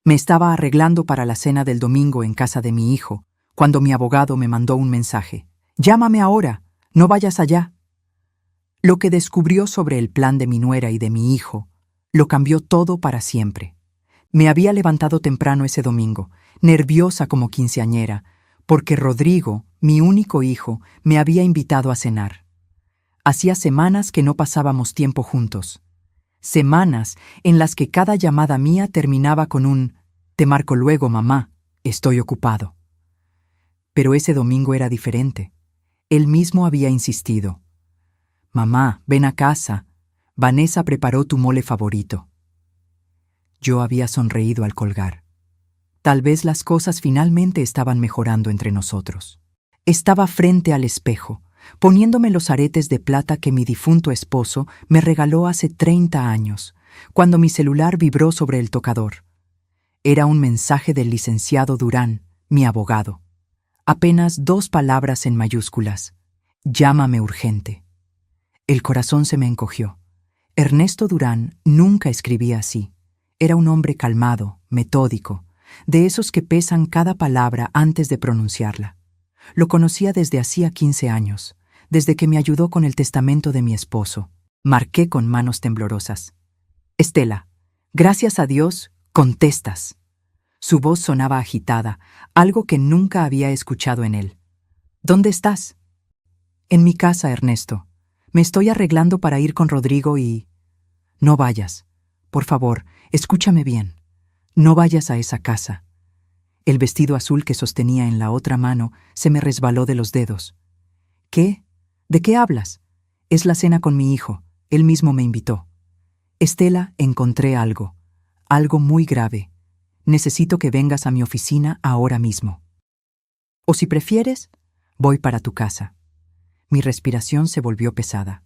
Me estaba arreglando para la cena del domingo en casa de mi hijo, cuando mi abogado me mandó un mensaje. «Llámame ahora, no vayas allá». Lo que descubrió sobre el plan de mi nuera y de mi hijo lo cambió todo para siempre. Me había levantado temprano ese domingo, nerviosa como quinceañera, porque Rodrigo, mi único hijo, me había invitado a cenar. Hacía semanas que no pasábamos tiempo juntos. Semanas en las que cada llamada mía terminaba con un «Te marco luego, mamá, estoy ocupado». Pero ese domingo era diferente. Él mismo había insistido. «Mamá, ven a casa. Vanessa preparó tu mole favorito». Yo había sonreído al colgar. Tal vez las cosas finalmente estaban mejorando entre nosotros. Estaba frente al espejo, poniéndome los aretes de plata que mi difunto esposo me regaló hace 30 años, cuando mi celular vibró sobre el tocador. Era un mensaje del licenciado Durán, mi abogado. Apenas 2 palabras en mayúsculas. «Llámame urgente». El corazón se me encogió. Ernesto Durán nunca escribía así. Era un hombre calmado, metódico, de esos que pesan cada palabra antes de pronunciarla. Lo conocía desde hacía 15 años, desde que me ayudó con el testamento de mi esposo. Marqué con manos temblorosas. «Estela, gracias a Dios, contestas». Su voz sonaba agitada, algo que nunca había escuchado en él. «¿Dónde estás?» «En mi casa, Ernesto. Me estoy arreglando para ir con Rodrigo y...» «No vayas. Por favor, escúchame bien. No vayas a esa casa». El vestido azul que sostenía en la otra mano se me resbaló de los dedos. «¿Qué? ¿De qué hablas?» «Es la cena con mi hijo. Él mismo me invitó». «Estela, encontré algo. Algo muy grave. Necesito que vengas a mi oficina ahora mismo. O si prefieres, voy para tu casa». Mi respiración se volvió pesada.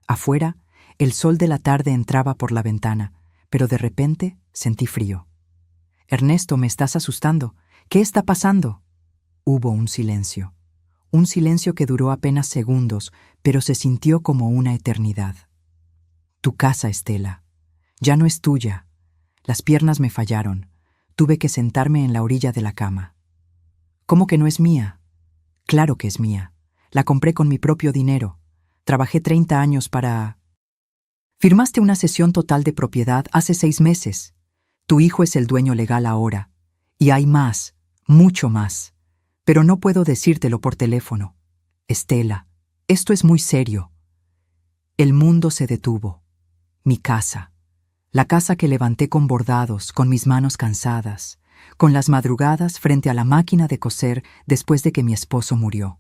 Afuera, el sol de la tarde entraba por la ventana, pero de repente sentí frío. «Ernesto, me estás asustando. ¿Qué está pasando?» Hubo un silencio que duró apenas segundos, pero se sintió como una eternidad. «Tu casa, Estela. Ya no es tuya. Las piernas me fallaron. Tuve que sentarme en la orilla de la cama». «¿Cómo que no es mía?» «Claro que es mía. La compré con mi propio dinero. Trabajé 30 años para...» «Firmaste una cesión total de propiedad hace 6 meses. Tu hijo es el dueño legal ahora. Y hay más, mucho más. Pero no puedo decírtelo por teléfono. Estela, esto es muy serio». El mundo se detuvo. Mi casa. La casa que levanté con bordados, con mis manos cansadas, con las madrugadas frente a la máquina de coser después de que mi esposo murió.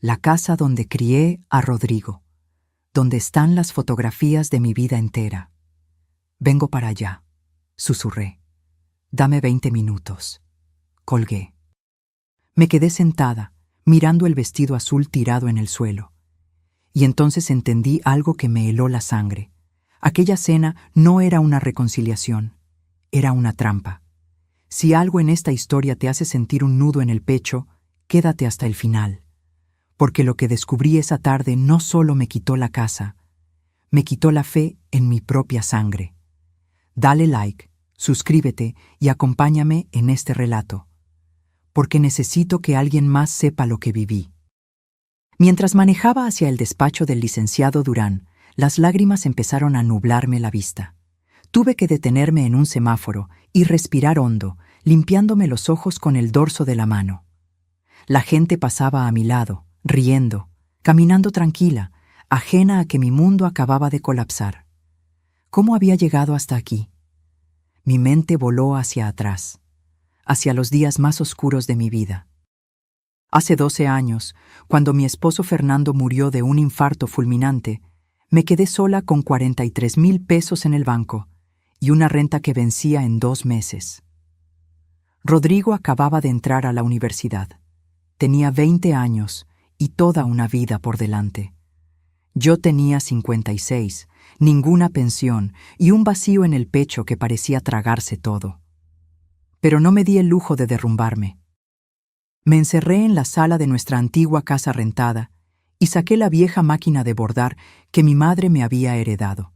La casa donde crié a Rodrigo, donde están las fotografías de mi vida entera. «Vengo para allá», susurré. «Dame 20 minutos». Colgué. Me quedé sentada, mirando el vestido azul tirado en el suelo. Y entonces entendí algo que me heló la sangre. Aquella cena no era una reconciliación, era una trampa. Si algo en esta historia te hace sentir un nudo en el pecho, quédate hasta el final. Porque lo que descubrí esa tarde no solo me quitó la casa, me quitó la fe en mi propia sangre. Dale like, suscríbete y acompáñame en este relato, porque necesito que alguien más sepa lo que viví. Mientras manejaba hacia el despacho del licenciado Durán, las lágrimas empezaron a nublarme la vista. Tuve que detenerme en un semáforo y respirar hondo, limpiándome los ojos con el dorso de la mano. La gente pasaba a mi lado, riendo, caminando tranquila, ajena a que mi mundo acababa de colapsar. ¿Cómo había llegado hasta aquí? Mi mente voló hacia atrás, hacia los días más oscuros de mi vida. Hace 12 años, cuando mi esposo Fernando murió de un infarto fulminante, me quedé sola con 43,000 pesos en el banco y una renta que vencía en 2 meses. Rodrigo acababa de entrar a la universidad. Tenía 20 años y toda una vida por delante. Yo tenía 56, ninguna pensión y un vacío en el pecho que parecía tragarse todo. Pero no me di el lujo de derrumbarme. Me encerré en la sala de nuestra antigua casa rentada y saqué la vieja máquina de bordar que mi madre me había heredado.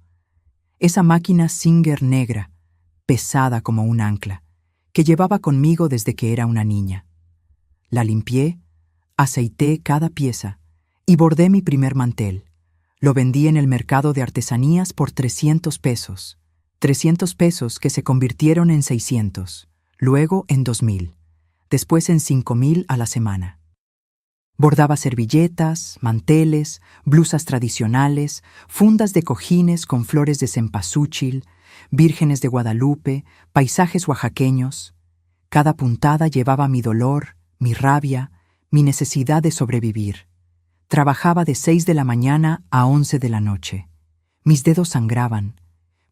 Esa máquina Singer negra, pesada como un ancla, que llevaba conmigo desde que era una niña. La limpié, aceité cada pieza y bordé mi primer mantel. Lo vendí en el mercado de artesanías por 300 pesos. 300 pesos que se convirtieron en 600, luego en 2000, después en 5000 a la semana. Bordaba servilletas, manteles, blusas tradicionales, fundas de cojines con flores de cempasúchil, vírgenes de Guadalupe, paisajes oaxaqueños. Cada puntada llevaba mi dolor, mi rabia, mi necesidad de sobrevivir. Trabajaba de 6 de la mañana a 11 de la noche. Mis dedos sangraban,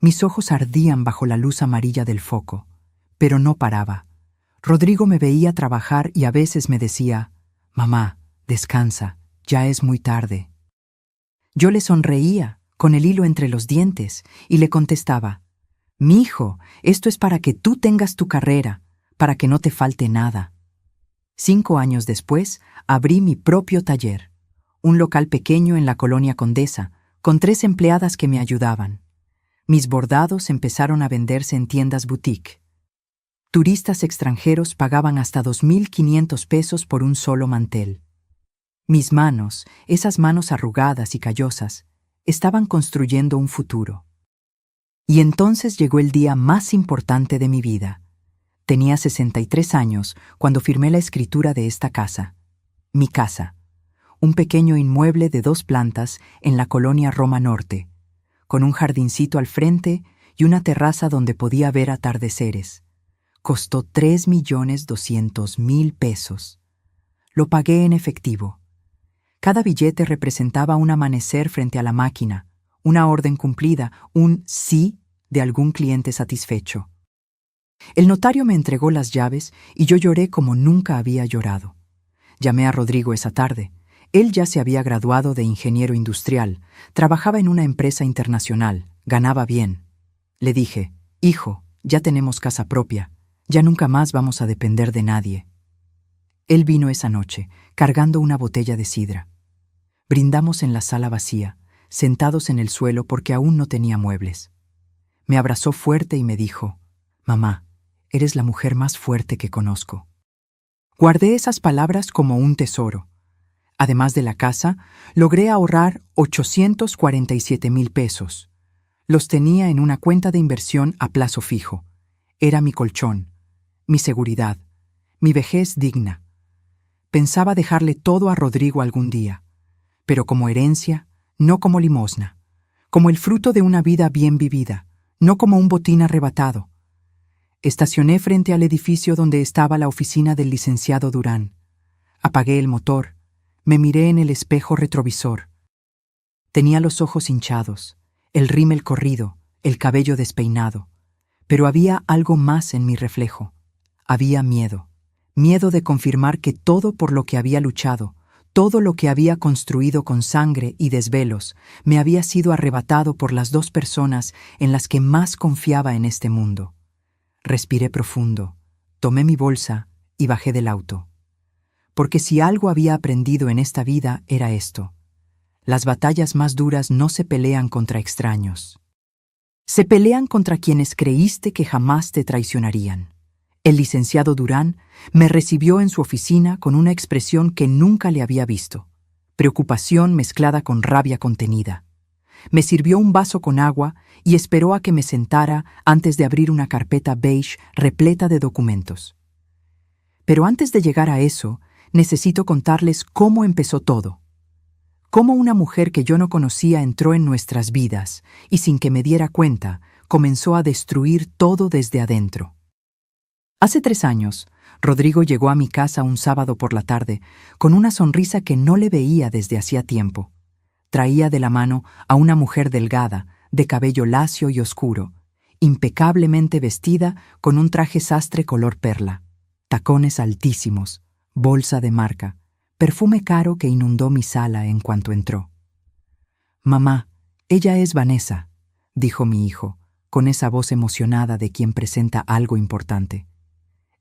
mis ojos ardían bajo la luz amarilla del foco, pero no paraba. Rodrigo me veía trabajar y a veces me decía: «Mamá, descansa, ya es muy tarde». Yo le sonreía, con el hilo entre los dientes, y le contestaba: «Mijo, esto es para que tú tengas tu carrera, para que no te falte nada». 5 años después, abrí mi propio taller, un local pequeño en la colonia Condesa, con 3 empleadas que me ayudaban. Mis bordados empezaron a venderse en tiendas boutique. Turistas extranjeros pagaban hasta 2.500 pesos por un solo mantel. Mis manos, esas manos arrugadas y callosas, estaban construyendo un futuro. Y entonces llegó el día más importante de mi vida. Tenía 63 años cuando firmé la escritura de esta casa. Mi casa. Un pequeño inmueble de 2 plantas en la colonia Roma Norte, con un jardincito al frente y una terraza donde podía ver atardeceres. Costó 3.200.000 pesos. Lo pagué en efectivo. Cada billete representaba un amanecer frente a la máquina, una orden cumplida, un sí de algún cliente satisfecho. El notario me entregó las llaves y yo lloré como nunca había llorado. Llamé a Rodrigo esa tarde. Él ya se había graduado de ingeniero industrial, trabajaba en una empresa internacional, ganaba bien. Le dije: «Hijo, ya tenemos casa propia, ya nunca más vamos a depender de nadie». Él vino esa noche, cargando una botella de sidra. Brindamos en la sala vacía, sentados en el suelo porque aún no tenía muebles. Me abrazó fuerte y me dijo: «Mamá, eres la mujer más fuerte que conozco». Guardé esas palabras como un tesoro. Además de la casa, logré ahorrar 847.000 pesos. Los tenía en una cuenta de inversión a plazo fijo. Era mi colchón, mi seguridad, mi vejez digna. Pensaba dejarle todo a Rodrigo algún día, pero como herencia, no como limosna, como el fruto de una vida bien vivida, no como un botín arrebatado. Estacioné frente al edificio donde estaba la oficina del licenciado Durán. Apagué el motor. Me miré en el espejo retrovisor. Tenía los ojos hinchados, el rímel corrido, el cabello despeinado. Pero había algo más en mi reflejo. Había miedo. Miedo de confirmar que todo por lo que había luchado, todo lo que había construido con sangre y desvelos, me había sido arrebatado por las 2 personas en las que más confiaba en este mundo. Respiré profundo, tomé mi bolsa y bajé del auto. Porque si algo había aprendido en esta vida era esto: las batallas más duras no se pelean contra extraños. Se pelean contra quienes creíste que jamás te traicionarían. El licenciado Durán me recibió en su oficina con una expresión que nunca le había visto: preocupación mezclada con rabia contenida. Me sirvió un vaso con agua y esperó a que me sentara antes de abrir una carpeta beige repleta de documentos. Pero antes de llegar a eso, necesito contarles cómo empezó todo. Cómo una mujer que yo no conocía entró en nuestras vidas y, sin que me diera cuenta, comenzó a destruir todo desde adentro. Hace 3 años, Rodrigo llegó a mi casa un sábado por la tarde con una sonrisa que no le veía desde hacía tiempo. Traía de la mano a una mujer delgada, de cabello lacio y oscuro, impecablemente vestida con un traje sastre color perla, tacones altísimos, bolsa de marca, perfume caro que inundó mi sala en cuanto entró. «Mamá, ella es Vanessa», dijo mi hijo, con esa voz emocionada de quien presenta algo importante.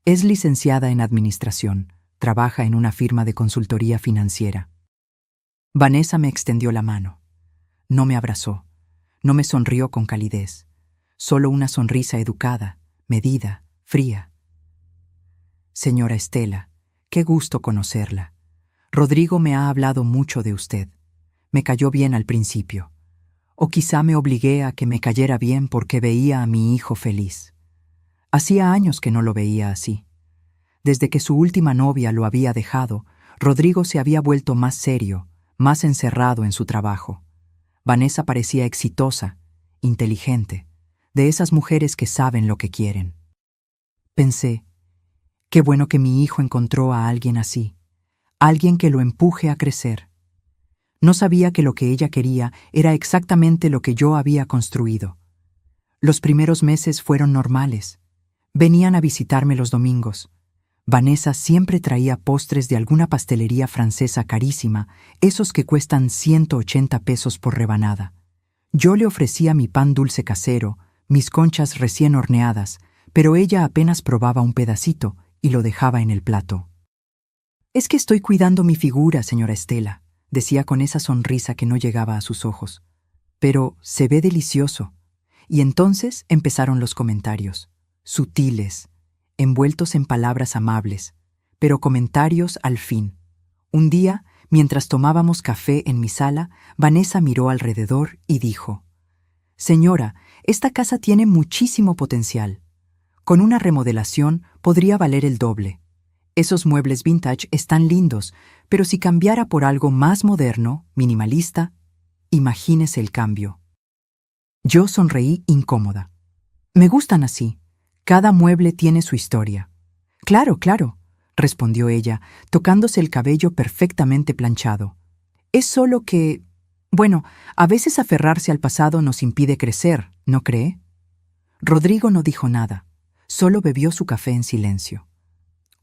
Es licenciada en administración, trabaja en una firma de consultoría financiera. Vanessa me extendió la mano. No me abrazó, no me sonrió con calidez, solo una sonrisa educada, medida, fría. Señora Estela, qué gusto conocerla. Rodrigo me ha hablado mucho de usted. Me cayó bien al principio. O quizá me obligué a que me cayera bien porque veía a mi hijo feliz. Hacía años que no lo veía así. Desde que su última novia lo había dejado, Rodrigo se había vuelto más serio, más encerrado en su trabajo. Vanessa parecía exitosa, inteligente, de esas mujeres que saben lo que quieren. Pensé, qué bueno que mi hijo encontró a alguien así, alguien que lo empuje a crecer. No sabía que lo que ella quería era exactamente lo que yo había construido. Los primeros meses fueron normales. Venían a visitarme los domingos. Vanessa siempre traía postres de alguna pastelería francesa carísima, esos que cuestan 180 pesos por rebanada. Yo le ofrecía mi pan dulce casero, mis conchas recién horneadas, pero ella apenas probaba un pedacito y lo dejaba en el plato. «Es que estoy cuidando mi figura, señora Estela», decía con esa sonrisa que no llegaba a sus ojos. «Pero se ve delicioso». Y entonces empezaron los comentarios, sutiles, envueltos en palabras amables, pero comentarios al fin. Un día, mientras tomábamos café en mi sala, Vanessa miró alrededor y dijo: «Señora, esta casa tiene muchísimo potencial. Con una remodelación podría valer el doble. Esos muebles vintage están lindos, pero si cambiara por algo más moderno, minimalista, imagínese el cambio». Yo sonreí incómoda. «Me gustan así. Cada mueble tiene su historia». «Claro, claro», respondió ella, tocándose el cabello perfectamente planchado. «Es solo que... bueno, a veces aferrarse al pasado nos impide crecer, ¿no cree?» Rodrigo no dijo nada, solo bebió su café en silencio.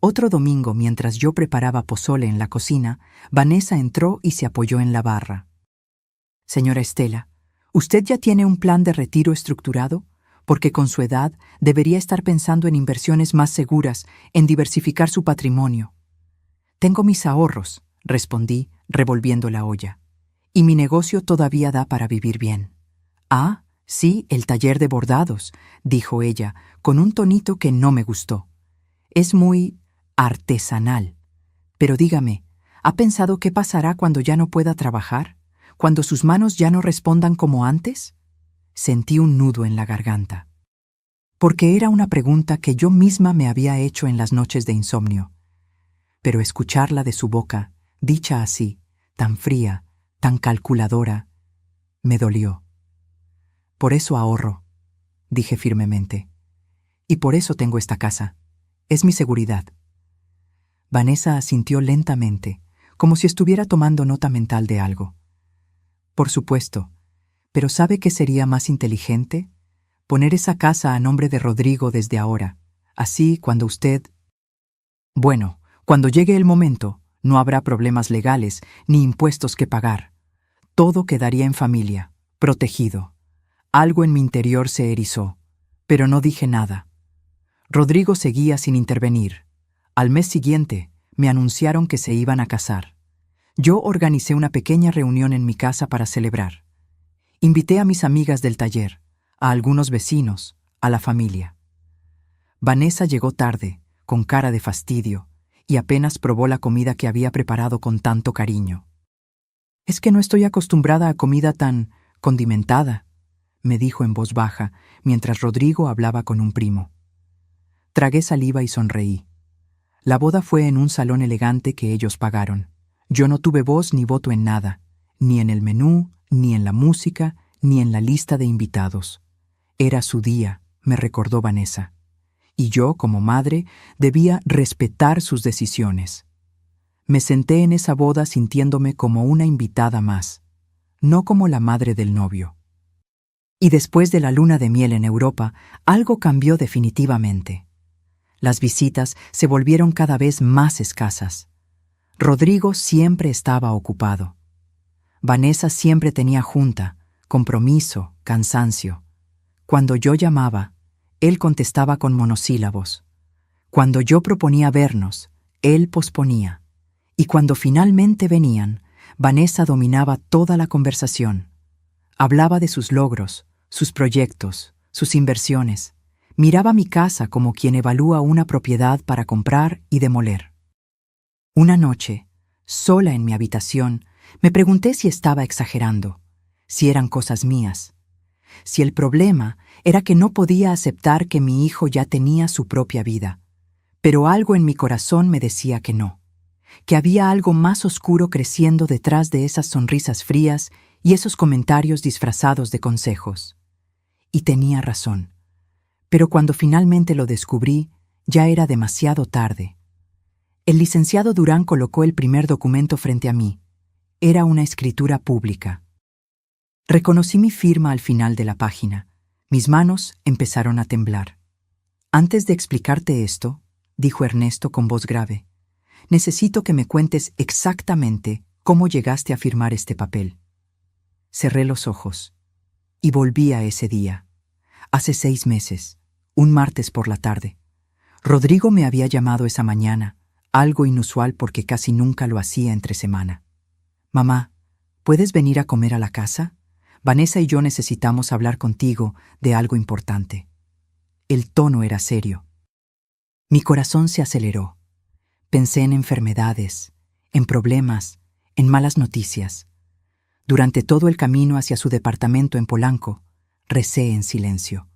Otro domingo, mientras yo preparaba pozole en la cocina, Vanessa entró y se apoyó en la barra. «Señora Estela, ¿usted ya tiene un plan de retiro estructurado? Porque con su edad debería estar pensando en inversiones más seguras, en diversificar su patrimonio». «Tengo mis ahorros», respondí, revolviendo la olla. «Y mi negocio todavía da para vivir bien». «Ah, sí, el taller de bordados», dijo ella, con un tonito que no me gustó. «Es muy artesanal. Pero dígame, ¿ha pensado qué pasará cuando ya no pueda trabajar? ¿Cuando sus manos ya no respondan como antes?» Sentí un nudo en la garganta. Porque era una pregunta que yo misma me había hecho en las noches de insomnio. Pero escucharla de su boca, dicha así, tan fría, tan calculadora, me dolió. «Por eso ahorro», dije firmemente. «Y por eso tengo esta casa. Es mi seguridad». Vanessa asintió lentamente, como si estuviera tomando nota mental de algo. «Por supuesto. Pero ¿sabe qué sería más inteligente? Poner esa casa a nombre de Rodrigo desde ahora. Así, cuando usted... bueno, cuando llegue el momento, no habrá problemas legales ni impuestos que pagar. Todo quedaría en familia, protegido». Algo en mi interior se erizó, pero no dije nada. Rodrigo seguía sin intervenir. Al mes siguiente, me anunciaron que se iban a casar. Yo organicé una pequeña reunión en mi casa para celebrar. Invité a mis amigas del taller, a algunos vecinos, a la familia. Vanessa llegó tarde, con cara de fastidio, y apenas probó la comida que había preparado con tanto cariño. «Es que no estoy acostumbrada a comida tan condimentada», me dijo en voz baja, mientras Rodrigo hablaba con un primo. Tragué saliva y sonreí. La boda fue en un salón elegante que ellos pagaron. Yo no tuve voz ni voto en nada, ni en el menú, ni en la música, ni en la lista de invitados. Era su día, me recordó Vanessa. Y yo, como madre, debía respetar sus decisiones. Me senté en esa boda sintiéndome como una invitada más, no como la madre del novio. Y después de la luna de miel en Europa, algo cambió definitivamente. Las visitas se volvieron cada vez más escasas. Rodrigo siempre estaba ocupado. Vanessa siempre tenía junta, compromiso, cansancio. Cuando yo llamaba, él contestaba con monosílabos. Cuando yo proponía vernos, él posponía. Y cuando finalmente venían, Vanessa dominaba toda la conversación. Hablaba de sus logros, sus proyectos, sus inversiones. Miraba mi casa como quien evalúa una propiedad para comprar y demoler. Una noche, sola en mi habitación, me pregunté si estaba exagerando, si eran cosas mías, si el problema era que no podía aceptar que mi hijo ya tenía su propia vida, pero algo en mi corazón me decía que no, que había algo más oscuro creciendo detrás de esas sonrisas frías y esos comentarios disfrazados de consejos. Y tenía razón. Pero cuando finalmente lo descubrí, ya era demasiado tarde. El licenciado Durán colocó el primer documento frente a mí. Era una escritura pública. Reconocí mi firma al final de la página. Mis manos empezaron a temblar. Antes de explicarte esto, dijo Ernesto con voz grave, necesito que me cuentes exactamente cómo llegaste a firmar este papel. Cerré los ojos y volví a ese día. Hace 6 meses, un martes por la tarde. Rodrigo me había llamado esa mañana, algo inusual porque casi nunca lo hacía entre semana. Mamá, ¿puedes venir a comer a la casa? Vanessa y yo necesitamos hablar contigo de algo importante. El tono era serio. Mi corazón se aceleró. Pensé en enfermedades, en problemas, en malas noticias. Durante todo el camino hacia su departamento en Polanco, recé en silencio.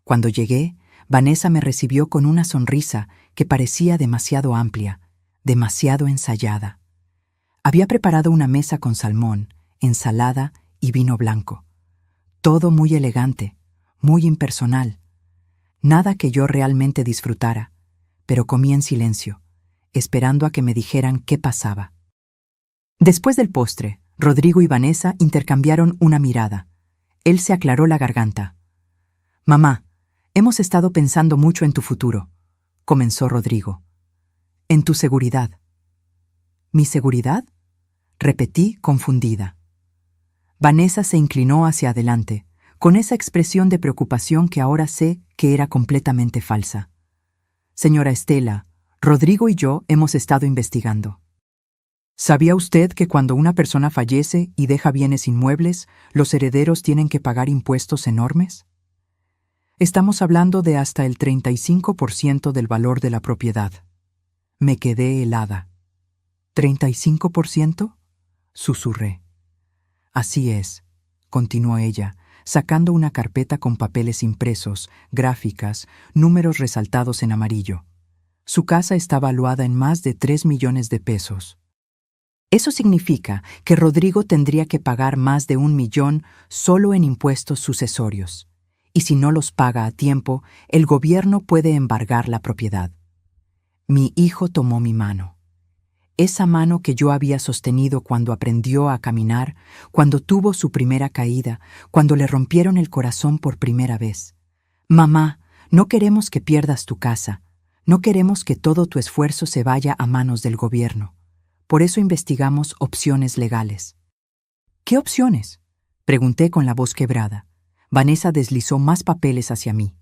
Cuando llegué, Vanessa me recibió con una sonrisa que parecía demasiado amplia, demasiado ensayada. Había preparado una mesa con salmón, ensalada y vino blanco. Todo muy elegante, muy impersonal. Nada que yo realmente disfrutara, pero comí en silencio, esperando a que me dijeran qué pasaba. Después del postre, Rodrigo y Vanessa intercambiaron una mirada. Él se aclaró la garganta. Mamá, hemos estado pensando mucho en tu futuro, comenzó Rodrigo. En tu seguridad. ¿Mi seguridad? Repetí, confundida. Vanessa se inclinó hacia adelante, con esa expresión de preocupación que ahora sé que era completamente falsa. Señora Estela, Rodrigo y yo hemos estado investigando. ¿Sabía usted que cuando una persona fallece y deja bienes inmuebles, los herederos tienen que pagar impuestos enormes? Estamos hablando de hasta el 35% del valor de la propiedad. Me quedé helada. ¿35%? Susurré. Así es, continuó ella, sacando una carpeta con papeles impresos, gráficas, números resaltados en amarillo. Su casa está valuada en más de 3 millones de pesos. Eso significa que Rodrigo tendría que pagar más de 1 millón solo en impuestos sucesorios. Y si no los paga a tiempo, el gobierno puede embargar la propiedad. Mi hijo tomó mi mano. Esa mano que yo había sostenido cuando aprendió a caminar, cuando tuvo su primera caída, cuando le rompieron el corazón por primera vez. Mamá, no queremos que pierdas tu casa. No queremos que todo tu esfuerzo se vaya a manos del gobierno. Por eso investigamos opciones legales. ¿Qué opciones? Pregunté con la voz quebrada. Vanessa deslizó más papeles hacia mí.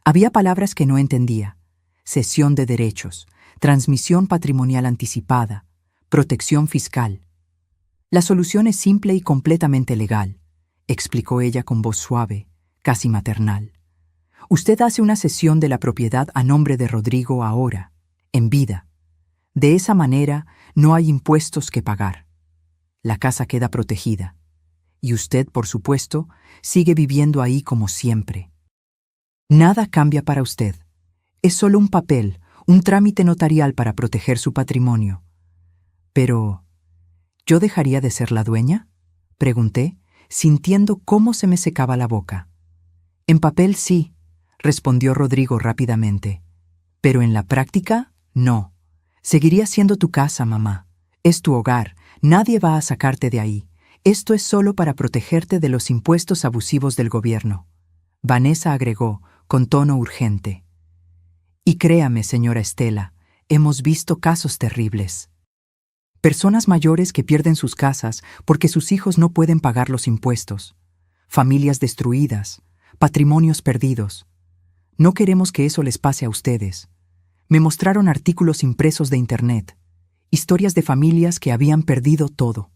Había palabras que no entendía. Cesión de derechos, transmisión patrimonial anticipada, protección fiscal. La solución es simple y completamente legal, explicó ella con voz suave, casi maternal. Usted hace una cesión de la propiedad a nombre de Rodrigo ahora, en vida. De esa manera, no hay impuestos que pagar. La casa queda protegida. Y usted, por supuesto, sigue viviendo ahí como siempre. Nada cambia para usted. Es solo un papel, un trámite notarial para proteger su patrimonio. Pero, ¿yo dejaría de ser la dueña? Pregunté, sintiendo cómo se me secaba la boca. En papel sí, respondió Rodrigo rápidamente. Pero en la práctica, no. Seguiría siendo tu casa, mamá. Es tu hogar. Nadie va a sacarte de ahí. Esto es solo para protegerte de los impuestos abusivos del gobierno. Vanessa agregó, con tono urgente. Y créame, señora Estela, hemos visto casos terribles. Personas mayores que pierden sus casas porque sus hijos no pueden pagar los impuestos. Familias destruidas, patrimonios perdidos. No queremos que eso les pase a ustedes. Me mostraron artículos impresos de Internet, historias de familias que habían perdido todo.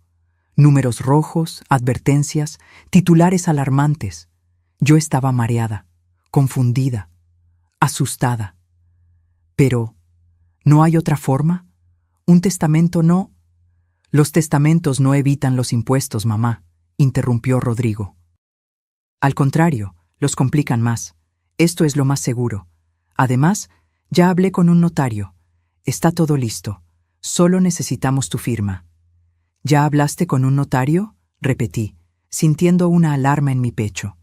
Números rojos, advertencias, titulares alarmantes. Yo estaba mareada, confundida. asustada. Pero, ¿no hay otra forma? ¿Un testamento no? Los testamentos no evitan los impuestos, mamá, interrumpió Rodrigo. Al contrario, los complican más. Esto es lo más seguro. Además, ya hablé con un notario. Está todo listo. Solo necesitamos tu firma. ¿Ya hablaste con un notario?, repetí, sintiendo una alarma en mi pecho.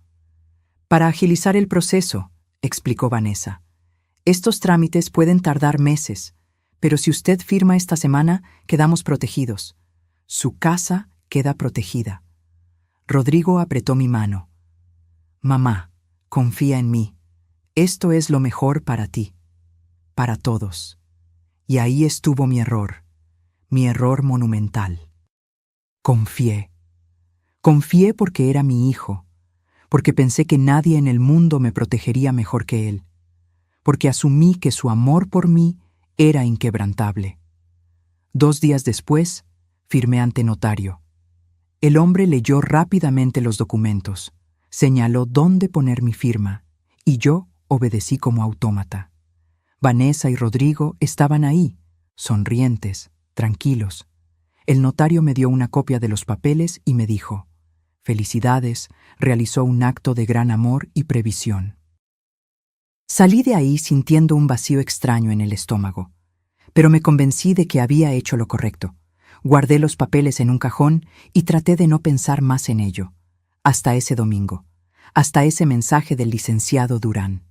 Para agilizar el proceso, explicó Vanessa. Estos trámites pueden tardar meses, pero si usted firma esta semana, quedamos protegidos. Su casa queda protegida. Rodrigo apretó mi mano. Mamá, confía en mí. Esto es lo mejor para ti, para todos. Y ahí estuvo mi error monumental. Confié. Confié porque era mi hijo, porque pensé que nadie en el mundo me protegería mejor que él, porque asumí que su amor por mí era inquebrantable. 2 días después, firmé ante notario. El hombre leyó rápidamente los documentos, señaló dónde poner mi firma, y yo obedecí como autómata. Vanessa y Rodrigo estaban ahí, sonrientes, tranquilos. El notario me dio una copia de los papeles y me dijo: «Felicidades, realizó un acto de gran amor y previsión». Salí de ahí sintiendo un vacío extraño en el estómago, pero me convencí de que había hecho lo correcto. Guardé los papeles en un cajón y traté de no pensar más en ello, hasta ese domingo, hasta ese mensaje del licenciado Durán.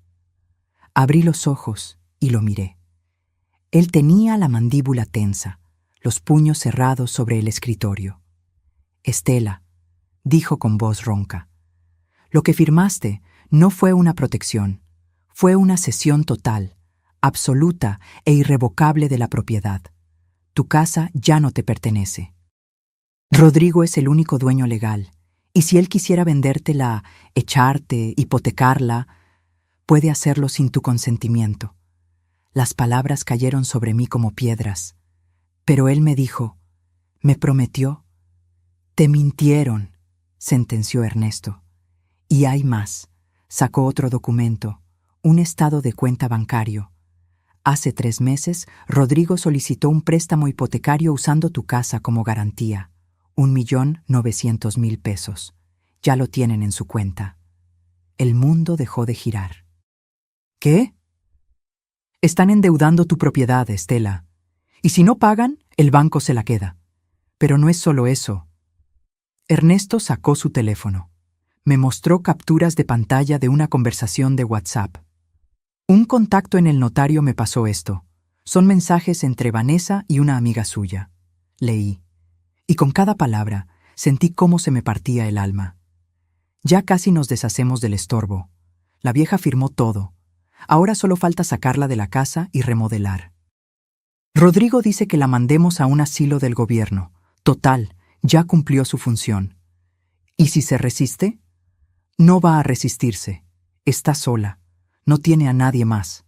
Abrí los ojos y lo miré. Él tenía la mandíbula tensa, los puños cerrados sobre el escritorio. «Estela», dijo con voz ronca, «lo que firmaste no fue una protección, fue una cesión total, absoluta e irrevocable de la propiedad. Tu casa ya no te pertenece. Rodrigo es el único dueño legal, y si él quisiera vendértela, echarte, hipotecarla, puede hacerlo sin tu consentimiento». Las palabras cayeron sobre mí como piedras, pero él me dijo, me prometió. «Te mintieron», sentenció Ernesto. «Y hay más». Sacó otro documento, un estado de cuenta bancario. «Hace 3 meses, Rodrigo solicitó un préstamo hipotecario usando tu casa como garantía. 1.900.000 pesos. Ya lo tienen en su cuenta». El mundo dejó de girar. «¿Qué? Están endeudando tu propiedad, Estela. Y si no pagan, el banco se la queda. Pero no es solo eso». Ernesto sacó su teléfono. Me mostró capturas de pantalla de una conversación de WhatsApp. «Un contacto en el notario me pasó esto. Son mensajes entre Vanessa y una amiga suya». Leí. Y con cada palabra sentí cómo se me partía el alma. Ya casi nos deshacemos del estorbo. La vieja firmó todo. Ahora solo falta sacarla de la casa y remodelar. Rodrigo dice que la mandemos a un asilo del gobierno. Total, ya cumplió su función. ¿Y si se resiste? No va a resistirse. Está sola. No tiene a nadie más.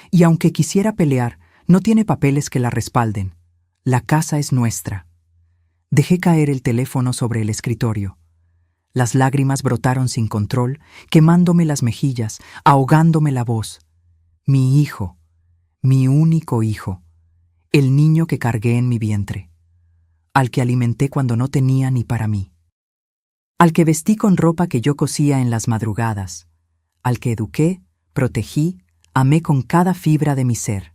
Y aunque quisiera pelear, no tiene papeles que la respalden. La casa es nuestra. Dejé caer el teléfono sobre el escritorio. Las lágrimas brotaron sin control, quemándome las mejillas, ahogándome la voz. Mi hijo, mi único hijo, el niño que cargué en mi vientre, al que alimenté cuando no tenía ni para mí, al que vestí con ropa que yo cosía en las madrugadas, al que eduqué, protegí, amé con cada fibra de mi ser.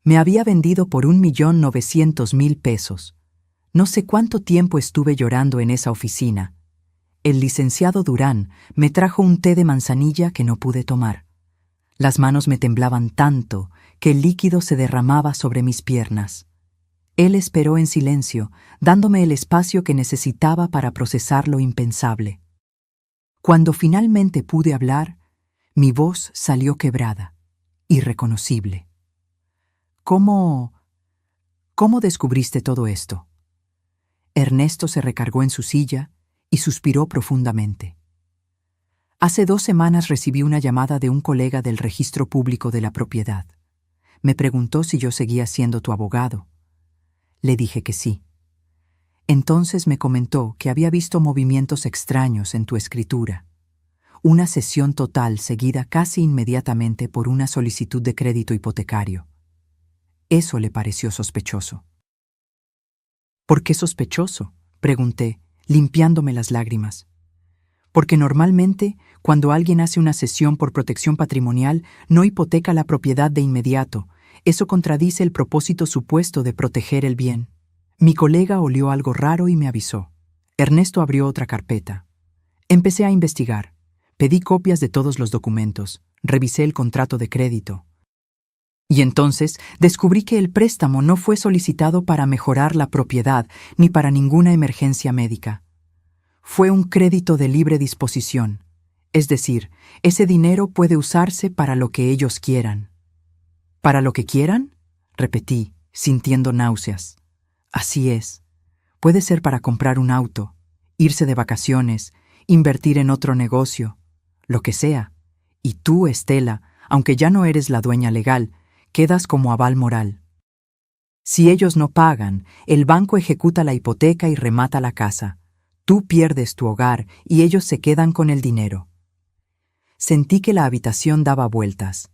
Me había vendido por 1.900.000 pesos. No sé cuánto tiempo estuve llorando en esa oficina. El licenciado Durán me trajo un té de manzanilla que no pude tomar. Las manos me temblaban tanto que el líquido se derramaba sobre mis piernas. Él esperó en silencio, dándome el espacio que necesitaba para procesar lo impensable. Cuando finalmente pude hablar, mi voz salió quebrada, irreconocible. ¿Cómo descubriste todo esto? Ernesto se recargó en su silla y suspiró profundamente. Hace 2 semanas recibí una llamada de un colega del registro público de la propiedad. Me preguntó si yo seguía siendo tu abogado. Le dije que sí. Entonces me comentó que había visto movimientos extraños en tu escritura. una cesión total seguida casi inmediatamente por una solicitud de crédito hipotecario. Eso le pareció sospechoso. ¿Por qué sospechoso?, pregunté, limpiándome las lágrimas. Porque normalmente, cuando alguien hace una cesión por protección patrimonial, no hipoteca la propiedad de inmediato. Eso contradice el propósito supuesto de proteger el bien. Mi colega olió algo raro y me avisó. Ernesto abrió otra carpeta. Empecé a investigar. Pedí copias de todos los documentos. Revisé el contrato de crédito. Y entonces descubrí que el préstamo no fue solicitado para mejorar la propiedad ni para ninguna emergencia médica. Fue un crédito de libre disposición, es decir, ese dinero puede usarse para lo que ellos quieran. ¿Para lo que quieran?, repetí, sintiendo náuseas. Así es. Puede ser para comprar un auto, irse de vacaciones, invertir en otro negocio, lo que sea. Y tú, Estela, aunque ya no eres la dueña legal, quedas como aval moral. Si ellos no pagan, el banco ejecuta la hipoteca y remata la casa. Tú pierdes tu hogar y ellos se quedan con el dinero. Sentí que la habitación daba vueltas.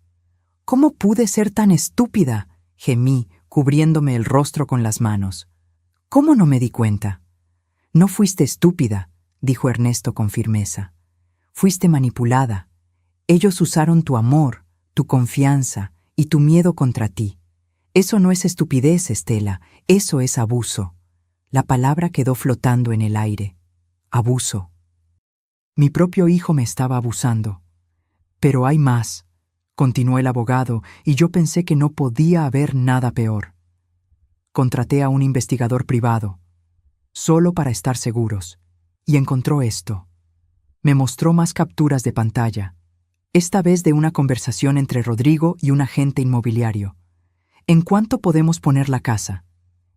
¿Cómo pude ser tan estúpida?, gemí, cubriéndome el rostro con las manos. ¿Cómo no me di cuenta? No fuiste estúpida, dijo Ernesto con firmeza. Fuiste manipulada. Ellos usaron tu amor, tu confianza y tu miedo contra ti. Eso no es estupidez, Estela, eso es abuso. La palabra quedó flotando en el aire. Abuso. Mi propio hijo me estaba abusando. Pero hay más, continuó el abogado, y yo pensé que no podía haber nada peor. Contraté a un investigador privado, solo para estar seguros, y encontró esto. Me mostró más capturas de pantalla, esta vez de una conversación entre Rodrigo y un agente inmobiliario. ¿En cuánto podemos poner la casa?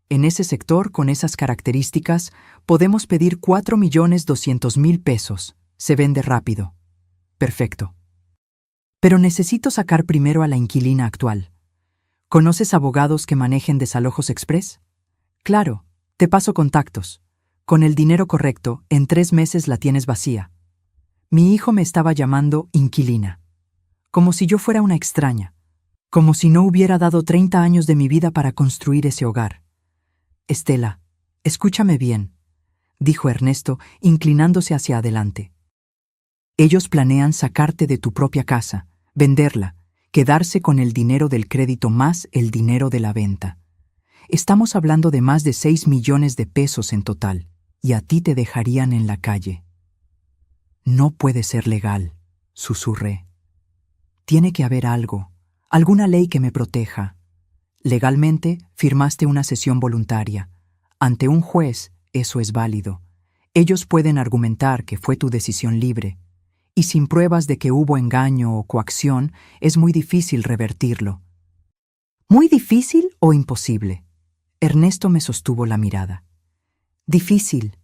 En ese sector, con esas características, podemos pedir 4.200.000 pesos. Se vende rápido. Perfecto. Pero necesito sacar primero a la inquilina actual. ¿Conoces abogados que manejen desalojos express? Claro, te paso contactos. Con el dinero correcto, en 3 meses la tienes vacía. Mi hijo me estaba llamando inquilina. Como si yo fuera una extraña. Como si no hubiera dado 30 años de mi vida para construir ese hogar. Estela, escúchame bien, dijo Ernesto, inclinándose hacia adelante. Ellos planean sacarte de tu propia casa, venderla, quedarse con el dinero del crédito más el dinero de la venta. Estamos hablando de más de 6 millones de pesos en total, y a ti te dejarían en la calle. No puede ser legal, susurré. Tiene que haber algo, alguna ley que me proteja. Legalmente, firmaste una cesión voluntaria. Ante un juez, eso es válido. Ellos pueden argumentar que fue tu decisión libre. Y sin pruebas de que hubo engaño o coacción, es muy difícil revertirlo. ¿Muy difícil o imposible? Ernesto me sostuvo la mirada. Difícil,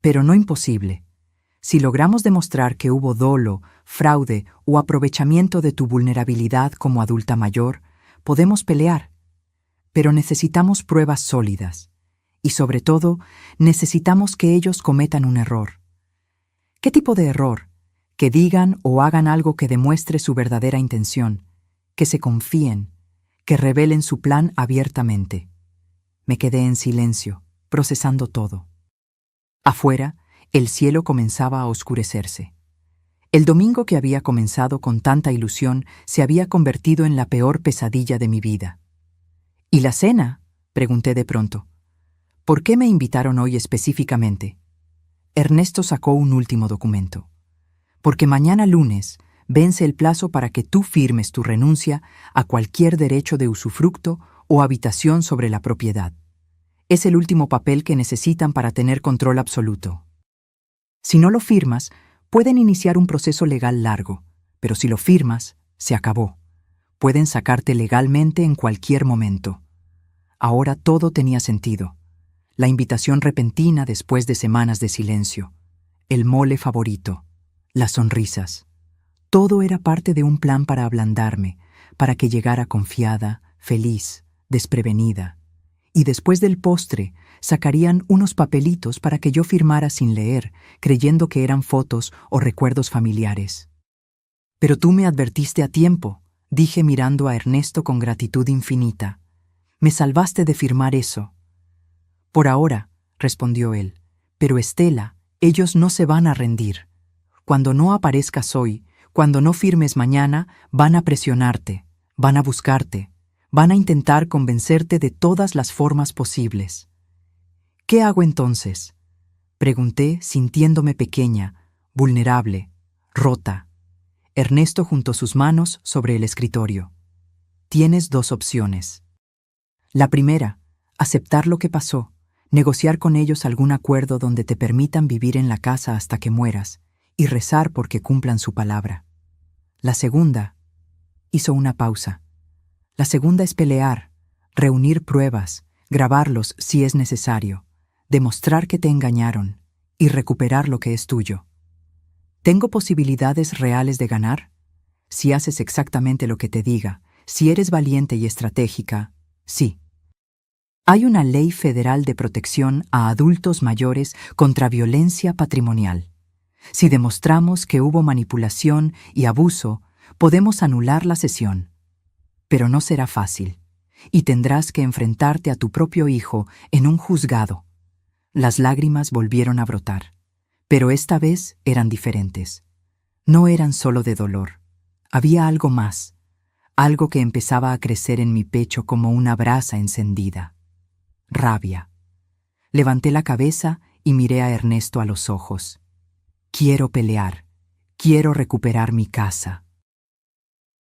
pero no imposible. Si logramos demostrar que hubo dolo, fraude o aprovechamiento de tu vulnerabilidad como adulta mayor, podemos pelear. Pero necesitamos pruebas sólidas. Y sobre todo, necesitamos que ellos cometan un error. ¿Qué tipo de error? Que digan o hagan algo que demuestre su verdadera intención, que se confíen, que revelen su plan abiertamente. Me quedé en silencio, procesando todo. Afuera, el cielo comenzaba a oscurecerse. El domingo que había comenzado con tanta ilusión se había convertido en la peor pesadilla de mi vida. ¿Y la cena?, pregunté de pronto. ¿Por qué me invitaron hoy específicamente? Ernesto sacó un último documento. Porque mañana lunes vence el plazo para que tú firmes tu renuncia a cualquier derecho de usufructo o habitación sobre la propiedad. Es el último papel que necesitan para tener control absoluto. Si no lo firmas, pueden iniciar un proceso legal largo, pero si lo firmas, se acabó. Pueden sacarte legalmente en cualquier momento. Ahora todo tenía sentido. La invitación repentina después de semanas de silencio. El mole favorito. Las sonrisas. Todo era parte de un plan para ablandarme, para que llegara confiada, feliz, desprevenida. y después del postre sacarían unos papelitos para que yo firmara sin leer, creyendo que eran fotos o recuerdos familiares. Pero tú me advertiste a tiempo, dije mirando a Ernesto con gratitud infinita. Me salvaste de firmar eso. Por ahora, respondió él, pero Estela, ellos no se van a rendir. Cuando no aparezcas hoy, cuando no firmes mañana, van a presionarte, van a buscarte, van a intentar convencerte de todas las formas posibles. ¿Qué hago entonces?, pregunté, sintiéndome pequeña, vulnerable, rota. Ernesto juntó sus manos sobre el escritorio. Tienes 2 opciones. La primera, aceptar lo que pasó, negociar con ellos algún acuerdo donde te permitan vivir en la casa hasta que mueras y rezar porque cumplan su palabra. La segunda, hizo una pausa. La segunda es pelear, reunir pruebas, grabarlos si es necesario, demostrar que te engañaron y recuperar lo que es tuyo. ¿Tengo posibilidades reales de ganar? Si haces exactamente lo que te diga, si eres valiente y estratégica, sí. Hay una ley federal de protección a adultos mayores contra violencia patrimonial. Si demostramos que hubo manipulación y abuso, podemos anular la cesión. Pero no será fácil, y tendrás que enfrentarte a tu propio hijo en un juzgado. Las lágrimas volvieron a brotar, pero esta vez eran diferentes. No eran solo de dolor. Había algo más, algo que empezaba a crecer en mi pecho como una brasa encendida. Rabia. Levanté la cabeza y miré a Ernesto a los ojos. Quiero pelear, quiero recuperar mi casa.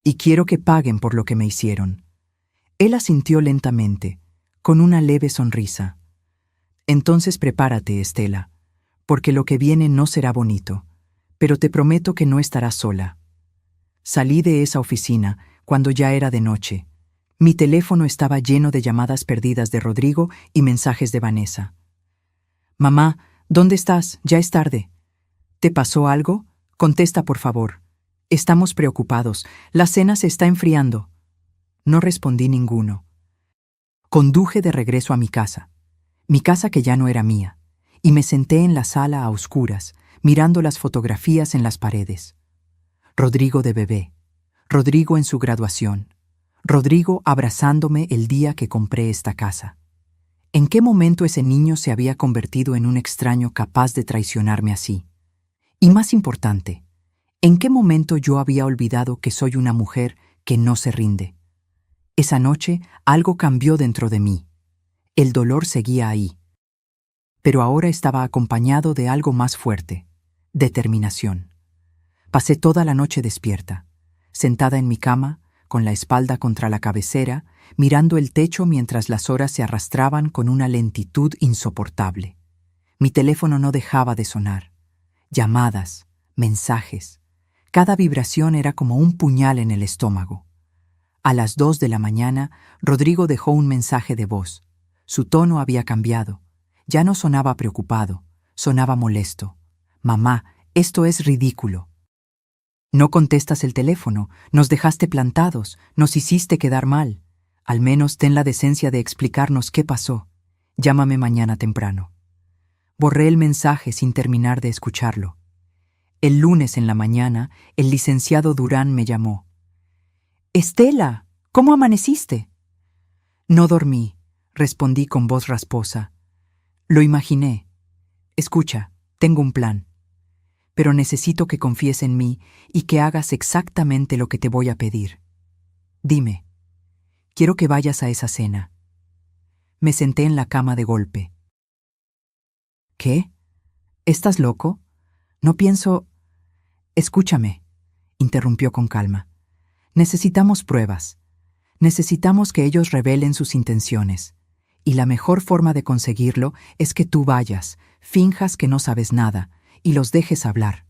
Y quiero que paguen por lo que me hicieron. Él asintió lentamente, con una leve sonrisa. Entonces prepárate, Estela, porque lo que viene no será bonito, pero te prometo que no estarás sola. Salí de esa oficina cuando ya era de noche. Mi teléfono estaba lleno de llamadas perdidas de Rodrigo y mensajes de Vanessa. Mamá, ¿dónde estás? Ya es tarde. ¿Te pasó algo? Contesta, por favor. Estamos preocupados. La cena se está enfriando. No respondí ninguno. Conduje de regreso a mi casa que ya no era mía, y me senté en la sala a oscuras, mirando las fotografías en las paredes. Rodrigo de bebé, Rodrigo en su graduación, Rodrigo abrazándome el día que compré esta casa. ¿En qué momento ese niño se había convertido en un extraño capaz de traicionarme así? Y más importante, ¿en qué momento yo había olvidado que soy una mujer que no se rinde? Esa noche algo cambió dentro de mí. El dolor seguía ahí. Pero ahora estaba acompañado de algo más fuerte: determinación. Pasé toda la noche despierta, sentada en mi cama, con la espalda contra la cabecera, mirando el techo mientras las horas se arrastraban con una lentitud insoportable. Mi teléfono no dejaba de sonar. Llamadas, mensajes. Cada vibración era como un puñal en el estómago. A las 2 de la mañana, Rodrigo dejó un mensaje de voz. Su tono había cambiado. Ya no sonaba preocupado, sonaba molesto. Mamá, esto es ridículo. No contestas el teléfono, nos dejaste plantados, nos hiciste quedar mal. Al menos ten la decencia de explicarnos qué pasó. Llámame mañana temprano. Borré el mensaje sin terminar de escucharlo. El lunes en la mañana, el licenciado Durán me llamó. «Estela, ¿cómo amaneciste?» «No dormí», respondí con voz rasposa. «Lo imaginé. Escucha, tengo un plan. Pero necesito que confíes en mí y que hagas exactamente lo que te voy a pedir. Dime, quiero que vayas a esa cena». Me senté en la cama de golpe. «¿Qué? ¿Estás loco? No pienso...» «Escúchame», interrumpió con calma. «Necesitamos pruebas. Necesitamos que ellos revelen sus intenciones. Y la mejor forma de conseguirlo es que tú vayas, finjas que no sabes nada y los dejes hablar.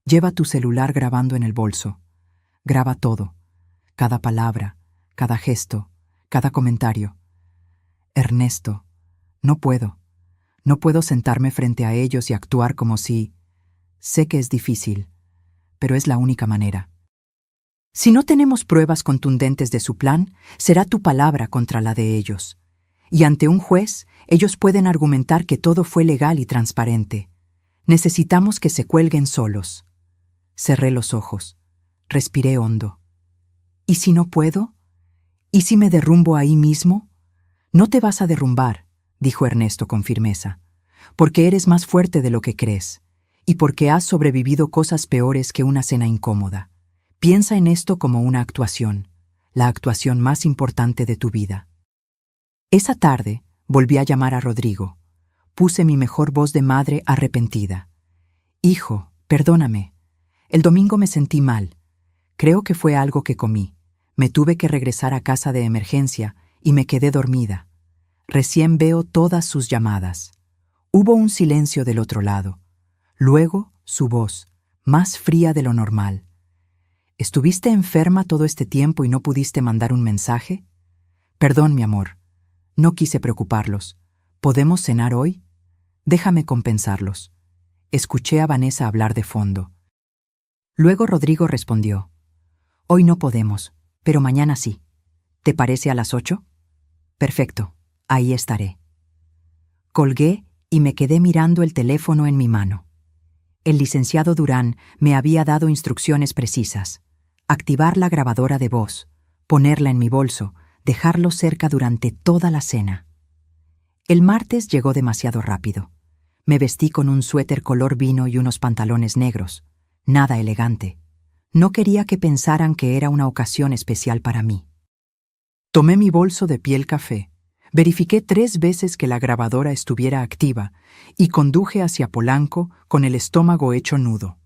Lleva tu celular grabando en el bolso. Graba todo, cada palabra, cada gesto, cada comentario. Ernesto, no puedo. No puedo sentarme frente a ellos y actuar como si... Sé que es difícil, pero es la única manera. Si no tenemos pruebas contundentes de su plan, será tu palabra contra la de ellos. y ante un juez ellos pueden argumentar que todo fue legal y transparente. Necesitamos que se cuelguen solos. Cerré los ojos. Respiré hondo. ¿Y si no puedo? ¿Y si me derrumbo ahí mismo? No te vas a derrumbar, dijo Ernesto con firmeza, porque eres más fuerte de lo que crees, y porque has sobrevivido cosas peores que una cena incómoda. Piensa en esto como una actuación, la actuación más importante de tu vida. Esa tarde volví a llamar a Rodrigo. Puse mi mejor voz de madre arrepentida. Hijo, perdóname. El domingo me sentí mal. Creo que fue algo que comí. Me tuve que regresar a casa de emergencia y me quedé dormida. Recién veo todas sus llamadas. Hubo un silencio del otro lado. Luego, su voz, más fría de lo normal. ¿Estuviste enferma todo este tiempo y no pudiste mandar un mensaje? Perdón, mi amor. No quise preocuparlos. ¿Podemos cenar hoy? Déjame compensarlos. Escuché a Vanessa hablar de fondo. Luego Rodrigo respondió. Hoy no podemos, pero mañana sí. ¿Te parece a las 8? Perfecto, ahí estaré. Colgué y me quedé mirando el teléfono en mi mano. El licenciado Durán me había dado instrucciones precisas. Activar la grabadora de voz, ponerla en mi bolso, dejarlo cerca durante toda la cena. El martes llegó demasiado rápido. Me vestí con un suéter color vino y unos pantalones negros. Nada elegante. No quería que pensaran que era una ocasión especial para mí. Tomé mi bolso de piel café, verifiqué 3 veces que la grabadora estuviera activa y conduje hacia Polanco con el estómago hecho nudo.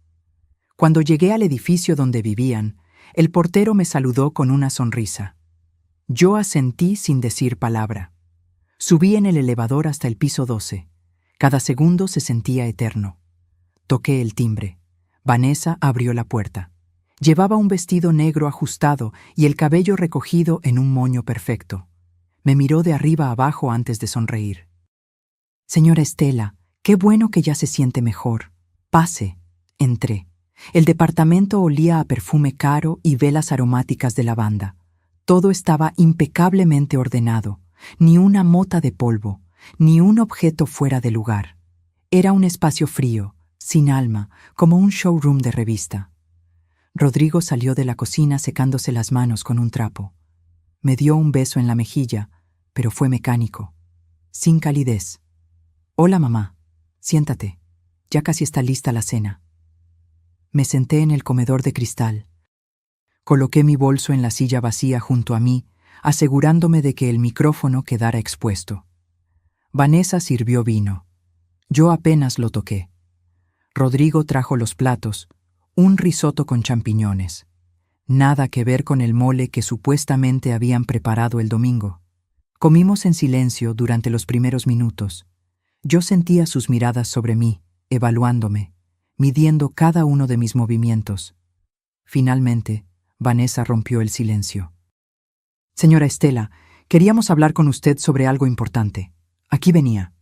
Cuando llegué al edificio donde vivían, el portero me saludó con una sonrisa. Yo asentí sin decir palabra. Subí en el elevador hasta el piso 12. Cada segundo se sentía eterno. Toqué el timbre. Vanessa abrió la puerta. Llevaba un vestido negro ajustado y el cabello recogido en un moño perfecto. Me miró de arriba a abajo antes de sonreír. Señora Estela, qué bueno que ya se siente mejor. Pase. Entré. El departamento olía a perfume caro y velas aromáticas de lavanda. Todo estaba impecablemente ordenado, ni una mota de polvo, ni un objeto fuera de lugar. Era un espacio frío, sin alma, como un showroom de revista. Rodrigo salió de la cocina secándose las manos con un trapo. Me dio un beso en la mejilla, pero fue mecánico, sin calidez. Hola, mamá. Siéntate. Ya casi está lista la cena. Me senté en el comedor de cristal. Coloqué mi bolso en la silla vacía junto a mí, asegurándome de que el micrófono quedara expuesto. Vanessa sirvió vino. Yo apenas lo toqué. Rodrigo trajo los platos, un risotto con champiñones. Nada que ver con el mole que supuestamente habían preparado el domingo. Comimos en silencio durante los primeros minutos. Yo sentía sus miradas sobre mí, evaluándome, midiendo cada uno de mis movimientos. Finalmente, Vanessa rompió el silencio. Señora Estela, queríamos hablar con usted sobre algo importante. Aquí venía.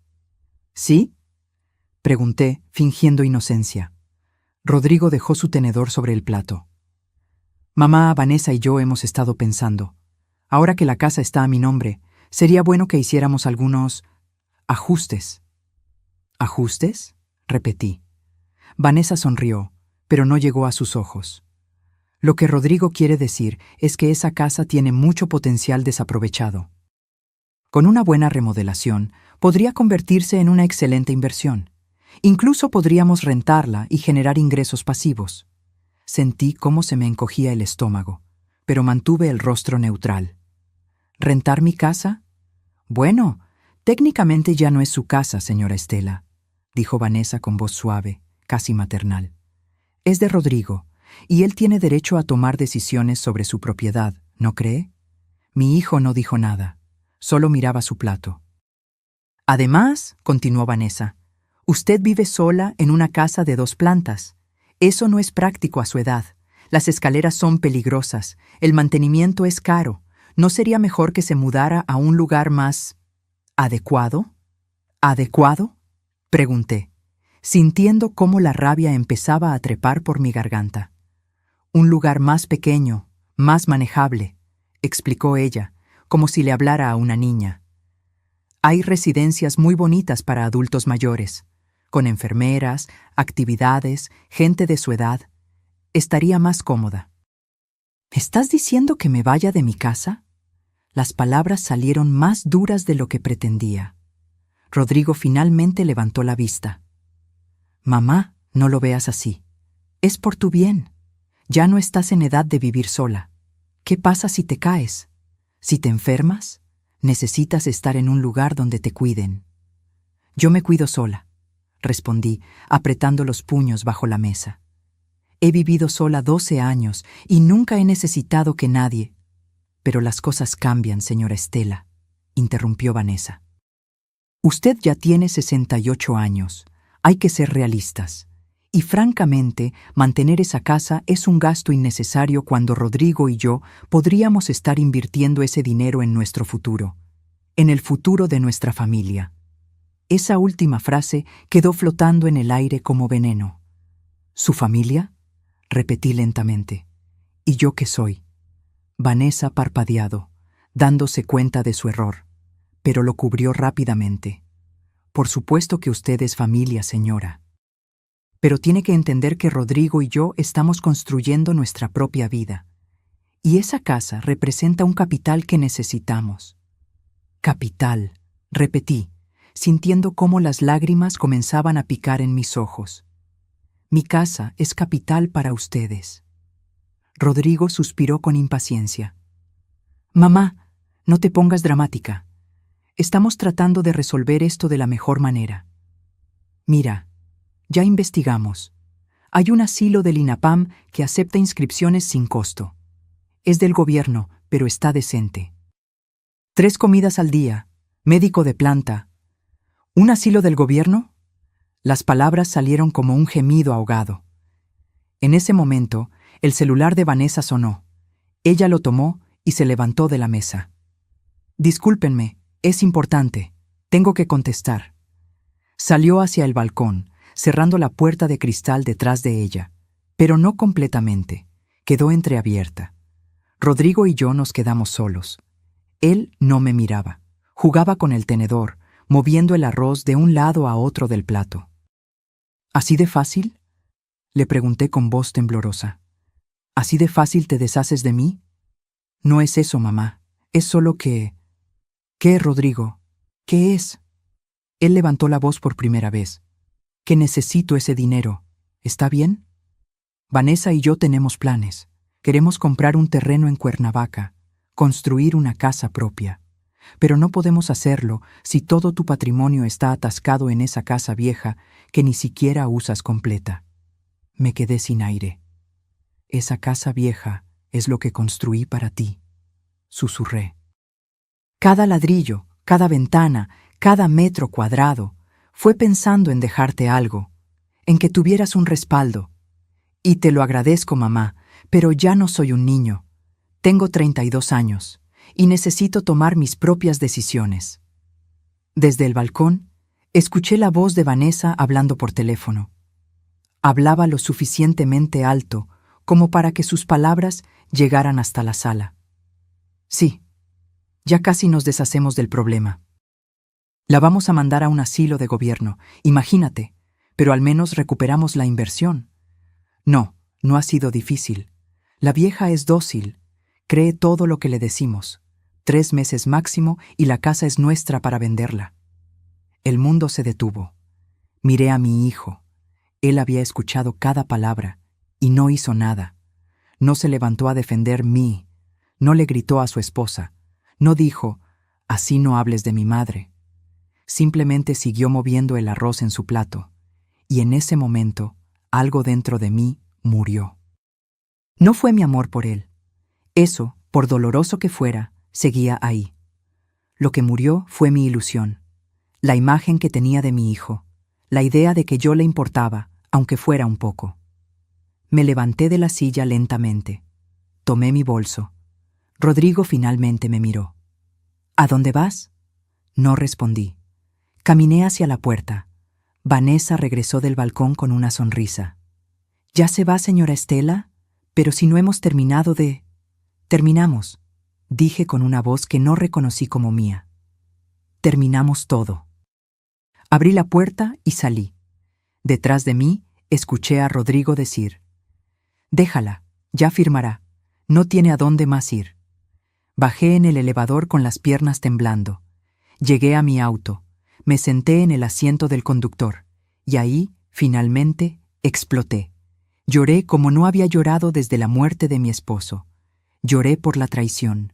¿Sí? Pregunté, fingiendo inocencia. Rodrigo dejó su tenedor sobre el plato. Mamá, Vanessa y yo hemos estado pensando. Ahora que la casa está a mi nombre, sería bueno que hiciéramos algunos ajustes. ¿Ajustes? Repetí. Vanessa sonrió, pero no llegó a sus ojos. Lo que Rodrigo quiere decir es que esa casa tiene mucho potencial desaprovechado. Con una buena remodelación, podría convertirse en una excelente inversión. Incluso podríamos rentarla y generar ingresos pasivos. Sentí cómo se me encogía el estómago, pero mantuve el rostro neutral. ¿Rentar mi casa? Bueno, técnicamente ya no es su casa, señora Estela, dijo Vanessa con voz suave, casi maternal. Es de Rodrigo, y él tiene derecho a tomar decisiones sobre su propiedad, ¿no cree? Mi hijo no dijo nada, solo miraba su plato. Además, continuó Vanessa, usted vive sola en una casa de 2 plantas. Eso no es práctico a su edad. Las escaleras son peligrosas, el mantenimiento es caro. ¿No sería mejor que se mudara a un lugar más adecuado? ¿Adecuado? Pregunté, sintiendo cómo la rabia empezaba a trepar por mi garganta. Un lugar más pequeño, más manejable, explicó ella, como si le hablara a una niña. Hay residencias muy bonitas para adultos mayores, con enfermeras, actividades, gente de su edad. Estaría más cómoda. ¿Me estás diciendo que me vaya de mi casa? Las palabras salieron más duras de lo que pretendía. Rodrigo finalmente levantó la vista. Mamá, no lo veas así. Es por tu bien. Ya no estás en edad de vivir sola. ¿Qué pasa si te caes? Si te enfermas, necesitas estar en un lugar donde te cuiden. Yo me cuido sola, respondí, apretando los puños bajo la mesa. He vivido sola 12 años y nunca he necesitado que nadie... Pero las cosas cambian, señora Estela, interrumpió Vanessa. Usted ya tiene 68 años. Hay que ser realistas. Y francamente, mantener esa casa es un gasto innecesario cuando Rodrigo y yo podríamos estar invirtiendo ese dinero en nuestro futuro, en el futuro de nuestra familia. Esa última frase quedó flotando en el aire como veneno. ¿Su familia? Repetí lentamente. ¿Y yo qué soy? Vanessa parpadeado, dándose cuenta de su error, pero lo cubrió rápidamente. Por supuesto que usted es familia, señora. Pero tiene que entender que Rodrigo y yo estamos construyendo nuestra propia vida. Y esa casa representa un capital que necesitamos. Capital, repetí, sintiendo cómo las lágrimas comenzaban a picar en mis ojos. Mi casa es capital para ustedes. Rodrigo suspiró con impaciencia. Mamá, no te pongas dramática. Estamos tratando de resolver esto de la mejor manera. Mira, ya investigamos. Hay un asilo del INAPAM que acepta inscripciones sin costo. Es del gobierno, pero está decente. 3 comidas al día, médico de planta. ¿Un asilo del gobierno? Las palabras salieron como un gemido ahogado. En ese momento, el celular de Vanessa sonó. Ella lo tomó y se levantó de la mesa. Discúlpenme, es importante. Tengo que contestar. Salió hacia el balcón, cerrando la puerta de cristal detrás de ella, pero no completamente. Quedó entreabierta. Rodrigo y yo nos quedamos solos. Él no me miraba. Jugaba con el tenedor, moviendo el arroz de un lado a otro del plato. ¿Así de fácil? Le pregunté con voz temblorosa. ¿Así de fácil te deshaces de mí? No es eso, mamá. Es solo que... ¿Qué, Rodrigo? ¿Qué es? Él levantó la voz por primera vez. Que necesito ese dinero. ¿Está bien? Vanessa y yo tenemos planes. Queremos comprar un terreno en Cuernavaca, construir una casa propia. Pero no podemos hacerlo si todo tu patrimonio está atascado en esa casa vieja que ni siquiera usas completa. Me quedé sin aire. Esa casa vieja es lo que construí para ti, susurré. Cada ladrillo, cada ventana, cada metro cuadrado, fue pensando en dejarte algo, en que tuvieras un respaldo. Y te lo agradezco, mamá, pero ya no soy un niño. Tengo 32 años y necesito tomar mis propias decisiones. Desde el balcón, escuché la voz de Vanessa hablando por teléfono. Hablaba lo suficientemente alto como para que sus palabras llegaran hasta la sala. Sí, ya casi nos deshacemos del problema. La vamos a mandar a un asilo de gobierno, imagínate, pero al menos recuperamos la inversión. No, no ha sido difícil. La vieja es dócil, cree todo lo que le decimos. 3 meses máximo y la casa es nuestra para venderla. El mundo se detuvo. Miré a mi hijo. Él había escuchado cada palabra y no hizo nada. No se levantó a defender mí. No le gritó a su esposa. No dijo, así no hables de mi madre. Simplemente siguió moviendo el arroz en su plato. Y en ese momento, algo dentro de mí murió. No fue mi amor por él. Eso, por doloroso que fuera, seguía ahí. Lo que murió fue mi ilusión, la imagen que tenía de mi hijo, la idea de que yo le importaba, aunque fuera un poco. Me levanté de la silla lentamente. Tomé mi bolso. Rodrigo finalmente me miró. ¿A dónde vas? No respondí. Caminé hacia la puerta. Vanessa regresó del balcón con una sonrisa. ¿Ya se va, señora Estela? Pero si no hemos terminado de... Terminamos, dije con una voz que no reconocí como mía. terminamos todo. Abrí la puerta y salí. Detrás de mí, escuché a Rodrigo decir: «Déjala, ya firmará, no tiene a dónde más ir». Bajé en el elevador con las piernas temblando. Llegué a mi auto, me senté en el asiento del conductor, y ahí, finalmente, exploté. Lloré como no había llorado desde la muerte de mi esposo. Lloré por la traición,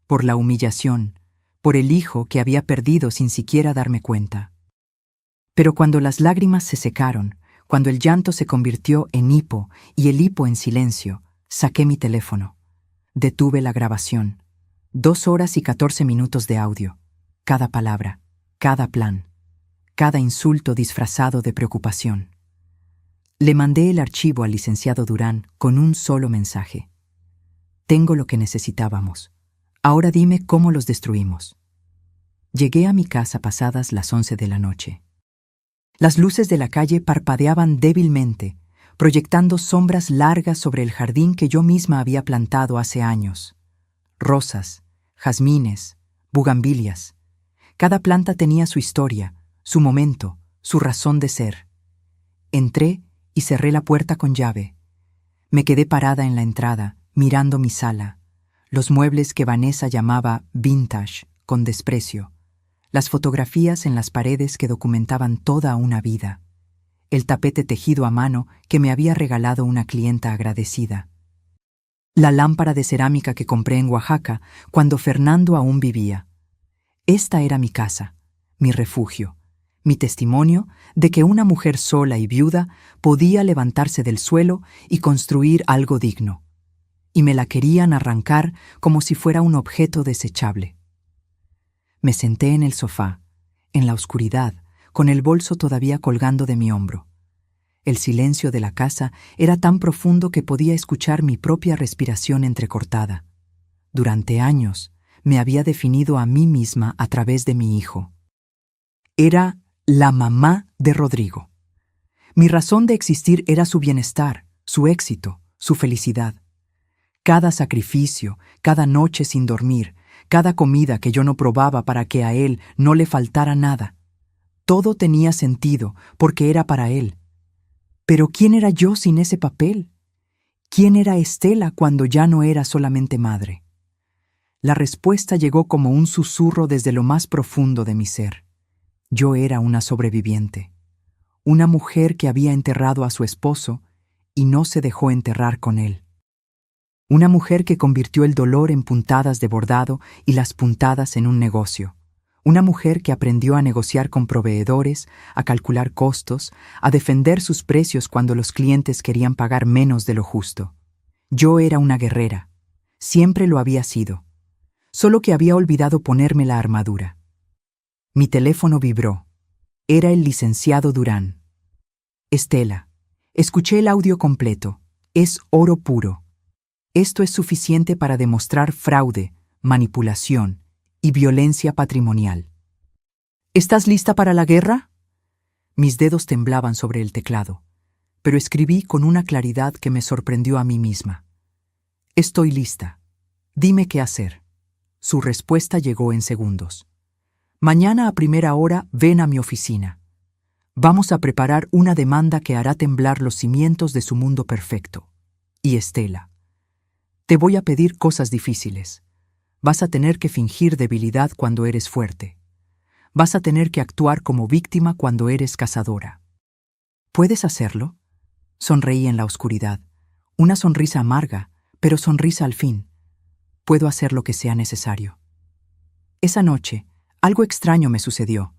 por la humillación, por el hijo que había perdido sin siquiera darme cuenta. Pero cuando las lágrimas se secaron, cuando el llanto se convirtió en hipo y el hipo en silencio, saqué mi teléfono. Detuve la grabación. 2 horas y 14 minutos de audio. Cada palabra, cada plan, cada insulto disfrazado de preocupación. Le mandé el archivo al licenciado Durán con un solo mensaje: «Tengo lo que necesitábamos. Ahora dime cómo los destruimos». Llegué a mi casa pasadas las 11 de la noche. Las luces de la calle parpadeaban débilmente, proyectando sombras largas sobre el jardín que yo misma había plantado hace años. Rosas, jazmines, bugambilias. Cada planta tenía su historia, su momento, su razón de ser. Entré y cerré la puerta con llave. Me quedé parada en la entrada, mirando mi sala, los muebles que Vanessa llamaba vintage, con desprecio, las fotografías en las paredes que documentaban toda una vida, el tapete tejido a mano que me había regalado una clienta agradecida, la lámpara de cerámica que compré en Oaxaca cuando Fernando aún vivía. Esta era mi casa, mi refugio, mi testimonio de que una mujer sola y viuda podía levantarse del suelo y construir algo digno. Y me la querían arrancar como si fuera un objeto desechable. Me senté en el sofá, en la oscuridad, con el bolso todavía colgando de mi hombro. El silencio de la casa era tan profundo que podía escuchar mi propia respiración entrecortada. Durante años me había definido a mí misma a través de mi hijo. Era la mamá de Rodrigo. Mi razón de existir era su bienestar, su éxito, su felicidad. Cada sacrificio, cada noche sin dormir, cada comida que yo no probaba para que a él no le faltara nada. Todo tenía sentido porque era para él. Pero ¿quién era yo sin ese papel? ¿Quién era Estela cuando ya no era solamente madre? La respuesta llegó como un susurro desde lo más profundo de mi ser. Yo era una sobreviviente, una mujer que había enterrado a su esposo y no se dejó enterrar con él. Una mujer que convirtió el dolor en puntadas de bordado y las puntadas en un negocio. Una mujer que aprendió a negociar con proveedores, a calcular costos, a defender sus precios cuando los clientes querían pagar menos de lo justo. Yo era una guerrera. Siempre lo había sido. Solo que había olvidado ponerme la armadura. Mi teléfono vibró. Era el licenciado Durán. «Estela, escuché el audio completo. Es oro puro. Esto es suficiente para demostrar fraude, manipulación y violencia patrimonial. ¿Estás lista para la guerra?». Mis dedos temblaban sobre el teclado, pero escribí con una claridad que me sorprendió a mí misma. «Estoy lista. Dime qué hacer». Su respuesta llegó en segundos. «Mañana a primera hora ven a mi oficina. Vamos a preparar una demanda que hará temblar los cimientos de su mundo perfecto. Y Estela, te voy a pedir cosas difíciles. Vas a tener que fingir debilidad cuando eres fuerte. Vas a tener que actuar como víctima cuando eres cazadora. ¿Puedes hacerlo?». Sonreí en la oscuridad. Una sonrisa amarga, pero sonrisa al fin. «Puedo hacer lo que sea necesario». Esa noche, algo extraño me sucedió.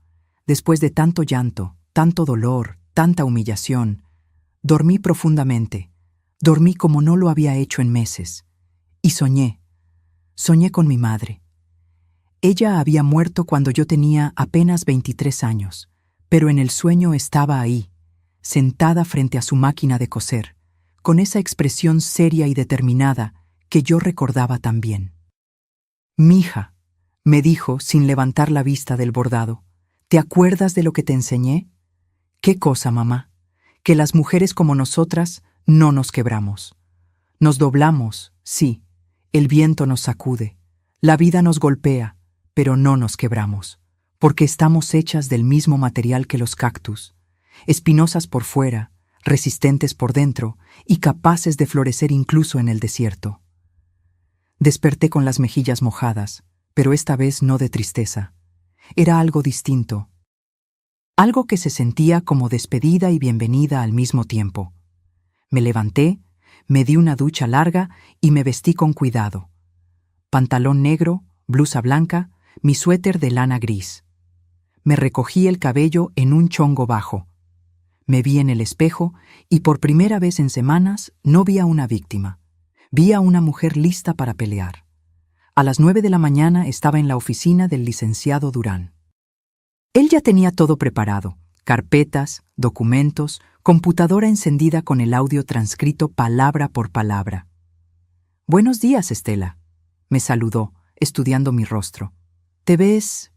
Después de tanto llanto, tanto dolor, tanta humillación, dormí profundamente. Dormí como no lo había hecho en meses. Y soñé. Soñé con mi madre. Ella había muerto cuando yo tenía apenas 23 años, pero en el sueño estaba ahí, sentada frente a su máquina de coser, con esa expresión seria y determinada que yo recordaba tan bien. «Mija», me dijo sin levantar la vista del bordado, «¿te acuerdas de lo que te enseñé?». «¿Qué cosa, mamá?». «Que las mujeres como nosotras no nos quebramos. Nos doblamos, sí, el viento nos sacude, la vida nos golpea, pero no nos quebramos, porque estamos hechas del mismo material que los cactus, espinosas por fuera, resistentes por dentro y capaces de florecer incluso en el desierto. Desperté con las mejillas mojadas, pero esta vez no de tristeza. Era algo distinto. Algo que se sentía como despedida y bienvenida al mismo tiempo. Me levanté, me di una ducha larga y me vestí con cuidado. Pantalón negro, blusa blanca, mi suéter de lana gris. Me recogí el cabello en un chongo bajo. Me vi en el espejo y por primera vez en semanas no vi a una víctima. Vi a una mujer lista para pelear. A las 9 de la mañana estaba en la oficina del licenciado Durán. Él ya tenía todo preparado: carpetas, documentos, computadora encendida con el audio transcrito palabra por palabra. «Buenos días, Estela», me saludó, estudiando mi rostro. «Te ves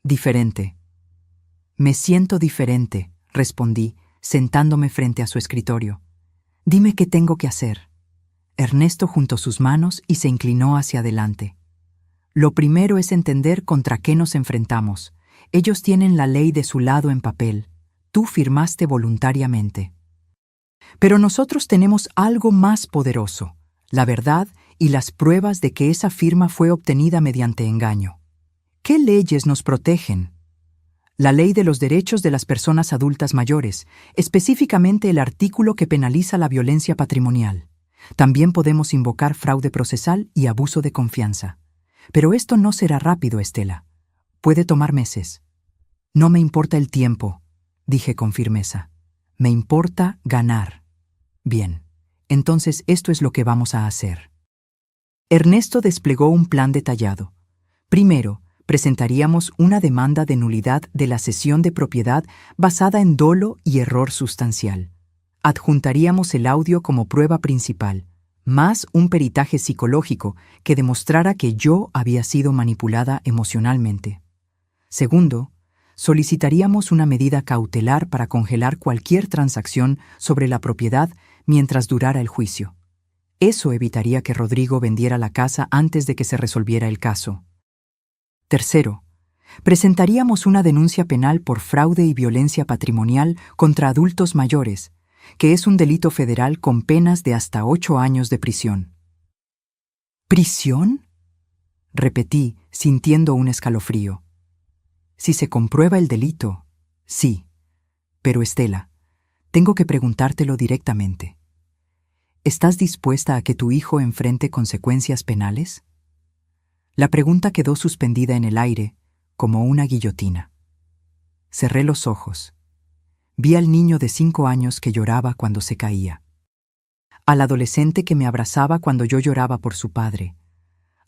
diferente». «Me siento diferente», respondí, sentándome frente a su escritorio. «Dime qué tengo que hacer». Ernesto juntó sus manos y se inclinó hacia adelante. «Lo primero es entender contra qué nos enfrentamos. Ellos tienen la ley de su lado en papel. Tú firmaste voluntariamente. Pero nosotros tenemos algo más poderoso: la verdad y las pruebas de que esa firma fue obtenida mediante engaño. ¿Qué leyes nos protegen? La ley de los derechos de las personas adultas mayores, específicamente el artículo que penaliza la violencia patrimonial. También podemos invocar fraude procesal y abuso de confianza. Pero esto no será rápido, Estela. Puede tomar meses». «No me importa el tiempo», dije con firmeza. «Me importa ganar». «Bien, entonces esto es lo que vamos a hacer». Ernesto desplegó un plan detallado. Primero, presentaríamos una demanda de nulidad de la cesión de propiedad basada en dolo y error sustancial. Adjuntaríamos el audio como prueba principal, más un peritaje psicológico que demostrara que yo había sido manipulada emocionalmente. Segundo, solicitaríamos una medida cautelar para congelar cualquier transacción sobre la propiedad mientras durara el juicio. Eso evitaría que Rodrigo vendiera la casa antes de que se resolviera el caso. Tercero, presentaríamos una denuncia penal por fraude y violencia patrimonial contra adultos mayores, que es un delito federal con penas de hasta 8 años de prisión. ¿Prisión?, repetí, sintiendo un escalofrío. Si se comprueba el delito, sí. Pero Estela, tengo que preguntártelo directamente. ¿Estás dispuesta a que tu hijo enfrente consecuencias penales? La pregunta quedó suspendida en el aire, como una guillotina. Cerré los ojos. Vi al niño de 5 años que lloraba cuando se caía. Al adolescente que me abrazaba cuando yo lloraba por su padre.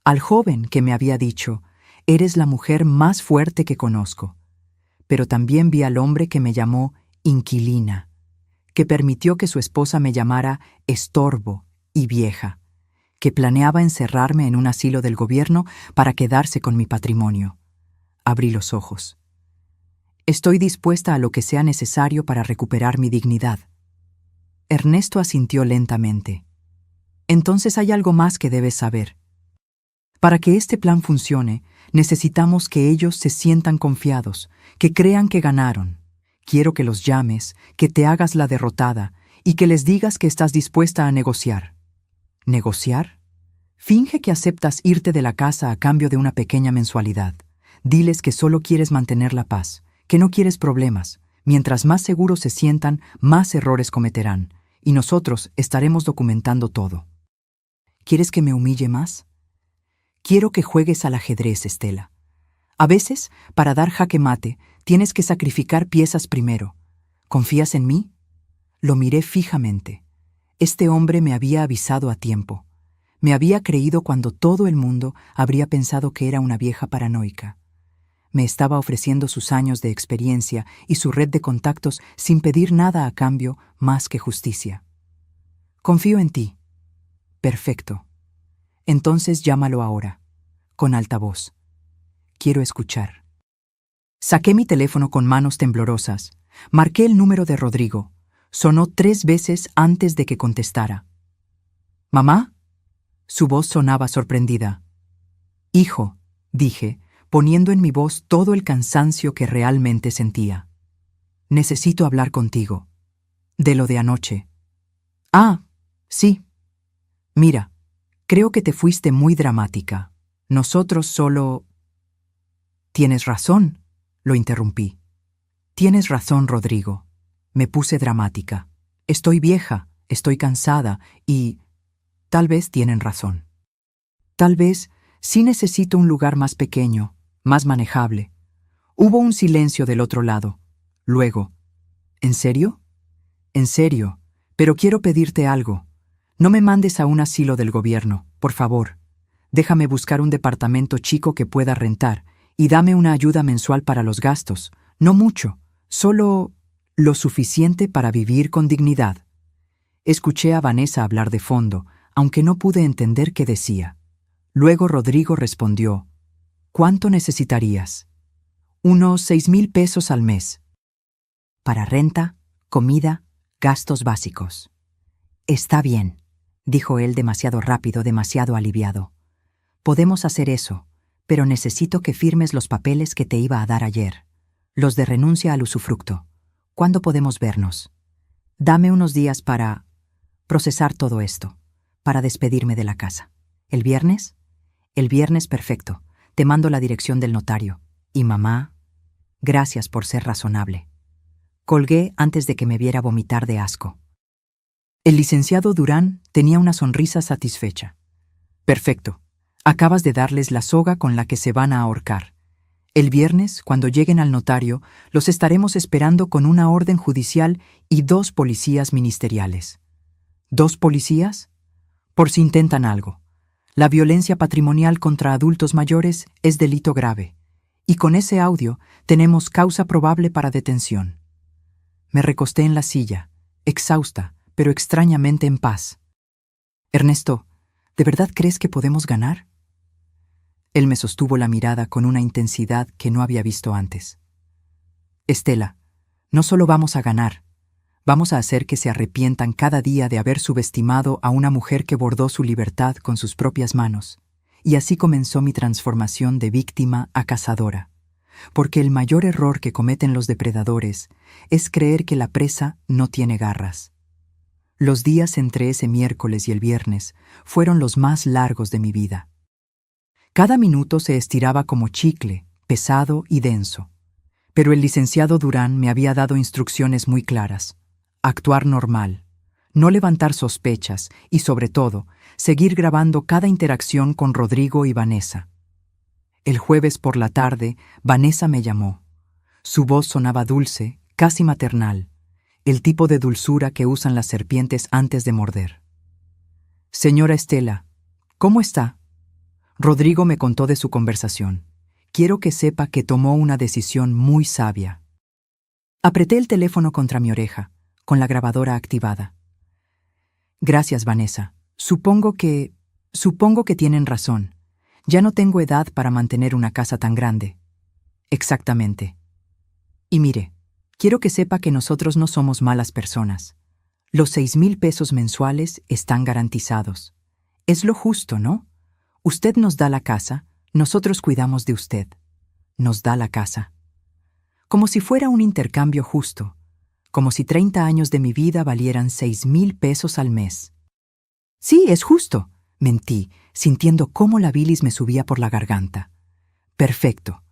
Al joven que me había dicho: «Eres la mujer más fuerte que conozco». Pero también vi al hombre que me llamó inquilina, que permitió que su esposa me llamara estorbo y vieja, que planeaba encerrarme en un asilo del gobierno para quedarse con mi patrimonio. Abrí los ojos. Estoy dispuesta a lo que sea necesario para recuperar mi dignidad. Ernesto asintió lentamente. Entonces hay algo más que debes saber. Para que este plan funcione, necesitamos que ellos se sientan confiados, que crean que ganaron. Quiero que los llames, que te hagas la derrotada y que les digas que estás dispuesta a negociar. ¿Negociar? Finge que aceptas irte de la casa a cambio de una pequeña mensualidad. Diles que solo quieres mantener la paz, que no quieres problemas. Mientras más seguros se sientan, más errores cometerán, y nosotros estaremos documentando todo. ¿Quieres que me humille más? Quiero que juegues al ajedrez, Estela. A veces, para dar jaque mate, tienes que sacrificar piezas primero. ¿Confías en mí? Lo miré fijamente. Este hombre me había avisado a tiempo. Me había creído cuando todo el mundo habría pensado que era una vieja paranoica. Me estaba ofreciendo sus años de experiencia y su red de contactos sin pedir nada a cambio más que justicia. Confío en ti. Perfecto. Entonces llámalo ahora, con alta voz. Quiero escuchar. Saqué mi teléfono con manos temblorosas. Marqué el número de Rodrigo. Sonó 3 veces antes de que contestara. «¿Mamá?» Su voz sonaba sorprendida. «Hijo», dije, poniendo en mi voz todo el cansancio que realmente sentía. Necesito hablar contigo. De lo de anoche. Ah, sí. Mira, creo que te fuiste muy dramática. Nosotros solo... Tienes razón, lo interrumpí. Tienes razón, Rodrigo. Me puse dramática. Estoy vieja, estoy cansada y... Tal vez tienen razón. Tal vez sí necesito un lugar más pequeño, más manejable. Hubo un silencio del otro lado. Luego, ¿en serio? En serio, pero quiero pedirte algo. No me mandes a un asilo del gobierno, por favor. Déjame buscar un departamento chico que pueda rentar y dame una ayuda mensual para los gastos. No mucho, solo lo suficiente para vivir con dignidad. Escuché a Vanessa hablar de fondo, aunque no pude entender qué decía. Luego Rodrigo respondió: ¿Cuánto necesitarías? Unos 6,000 pesos al mes. Para renta, comida, gastos básicos. Está bien, dijo él demasiado rápido, demasiado aliviado. Podemos hacer eso, pero necesito que firmes los papeles que te iba a dar ayer. Los de renuncia al usufructo. ¿Cuándo podemos vernos? Dame unos días para procesar todo esto, para despedirme de la casa. ¿El viernes? El viernes, perfecto. Te mando la dirección del notario. Y mamá, gracias por ser razonable. Colgué antes de que me viera vomitar de asco. El licenciado Durán tenía una sonrisa satisfecha. Perfecto. Acabas de darles la soga con la que se van a ahorcar. El viernes, cuando lleguen al notario, los estaremos esperando con una orden judicial y 2 policías ministeriales. ¿2 policías? Por si intentan algo. La violencia patrimonial contra adultos mayores es delito grave, y con ese audio tenemos causa probable para detención. Me recosté en la silla, exhausta, pero extrañamente en paz. Ernesto, ¿de verdad crees que podemos ganar? Él me sostuvo la mirada con una intensidad que no había visto antes. Estela, no solo vamos a ganar, vamos a hacer que se arrepientan cada día de haber subestimado a una mujer que bordó su libertad con sus propias manos. Y así comenzó mi transformación de víctima a cazadora. Porque el mayor error que cometen los depredadores es creer que la presa no tiene garras. Los días entre ese miércoles y el viernes fueron los más largos de mi vida. Cada minuto se estiraba como chicle, pesado y denso. Pero el licenciado Durán me había dado instrucciones muy claras. Actuar normal, no levantar sospechas y, sobre todo, seguir grabando cada interacción con Rodrigo y Vanessa. El jueves por la tarde, Vanessa me llamó. Su voz sonaba dulce, casi maternal, el tipo de dulzura que usan las serpientes antes de morder. Señora Estela, ¿cómo está? Rodrigo me contó de su conversación. Quiero que sepa que tomó una decisión muy sabia. Apreté el teléfono contra mi oreja, con la grabadora activada. Gracias, Vanessa. Supongo que tienen razón. Ya no tengo edad para mantener una casa tan grande. Exactamente. Y mire, quiero que sepa que nosotros no somos malas personas. Los 6,000 pesos mensuales están garantizados. Es lo justo, ¿no? Usted nos da la casa, nosotros cuidamos de usted. Nos da la casa. Como si fuera un intercambio justo. Como si 30 años de mi vida valieran 6,000 pesos al mes. Sí, es justo, mentí, sintiendo cómo la bilis me subía por la garganta. Perfecto.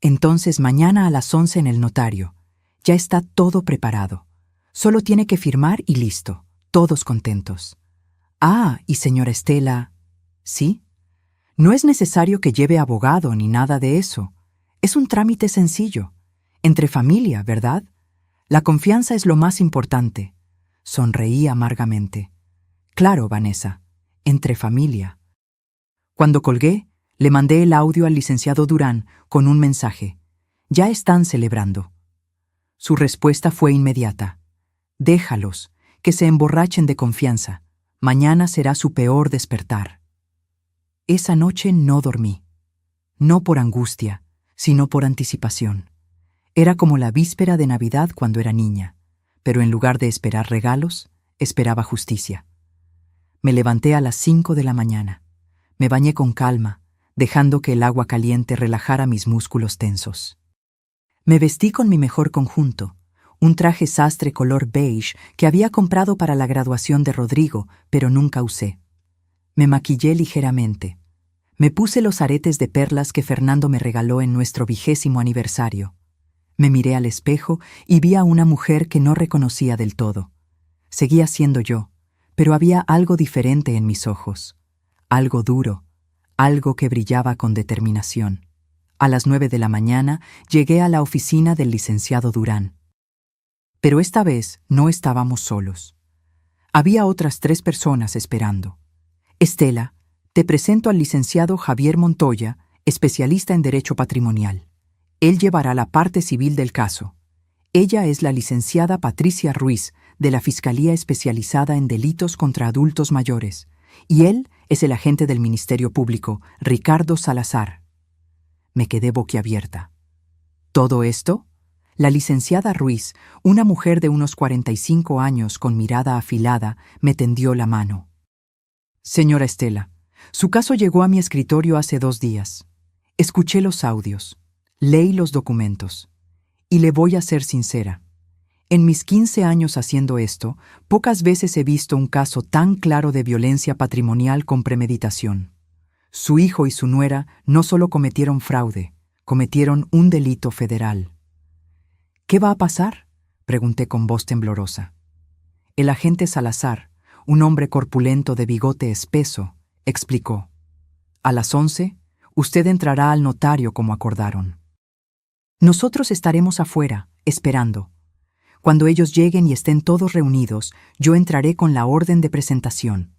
Entonces mañana a las 11 en el notario. Ya está todo preparado. Solo tiene que firmar y listo. Todos contentos. Ah, y señora Estela... ¿Sí? No es necesario que lleve abogado ni nada de eso. Es un trámite sencillo. Entre familia, ¿verdad? La confianza es lo más importante. Sonreí amargamente. Claro, Vanessa. Entre familia. Cuando colgué, le mandé el audio al licenciado Durán con un mensaje. Ya están celebrando. Su respuesta fue inmediata. Déjalos, que se emborrachen de confianza. Mañana será su peor despertar. Esa noche no dormí. No por angustia, sino por anticipación. Era como la víspera de Navidad cuando era niña, pero en lugar de esperar regalos, esperaba justicia. Me levanté a las 5 de la mañana. Me bañé con calma, dejando que el agua caliente relajara mis músculos tensos. Me vestí con mi mejor conjunto, un traje sastre color beige que había comprado para la graduación de Rodrigo, pero nunca usé. Me maquillé ligeramente. Me puse los aretes de perlas que Fernando me regaló en nuestro 20º aniversario. Me miré al espejo y vi a una mujer que no reconocía del todo. Seguía siendo yo, pero había algo diferente en mis ojos. Algo duro, algo que brillaba con determinación. A las 9 de la mañana llegué a la oficina del licenciado Durán. Pero esta vez no estábamos solos. Había otras 3 personas esperando. Estela, te presento al licenciado Javier Montoya, especialista en Derecho Patrimonial. Él llevará la parte civil del caso. Ella es la licenciada Patricia Ruiz, de la Fiscalía Especializada en Delitos contra Adultos Mayores, y él es el agente del Ministerio Público, Ricardo Salazar. Me quedé boquiabierta. ¿Todo esto? La licenciada Ruiz, una mujer de unos 45 años con mirada afilada, me tendió la mano. Señora Estela, su caso llegó a mi escritorio hace 2 días. Escuché los audios, leí los documentos, y le voy a ser sincera. En mis 15 años haciendo esto, pocas veces he visto un caso tan claro de violencia patrimonial con premeditación. Su hijo y su nuera no solo cometieron fraude, cometieron un delito federal. ¿Qué va a pasar?, pregunté con voz temblorosa. El agente Salazar, un hombre corpulento de bigote espeso, explicó. A las 11, usted entrará al notario como acordaron. Nosotros estaremos afuera, esperando. Cuando ellos lleguen y estén todos reunidos, yo entraré con la orden de presentación.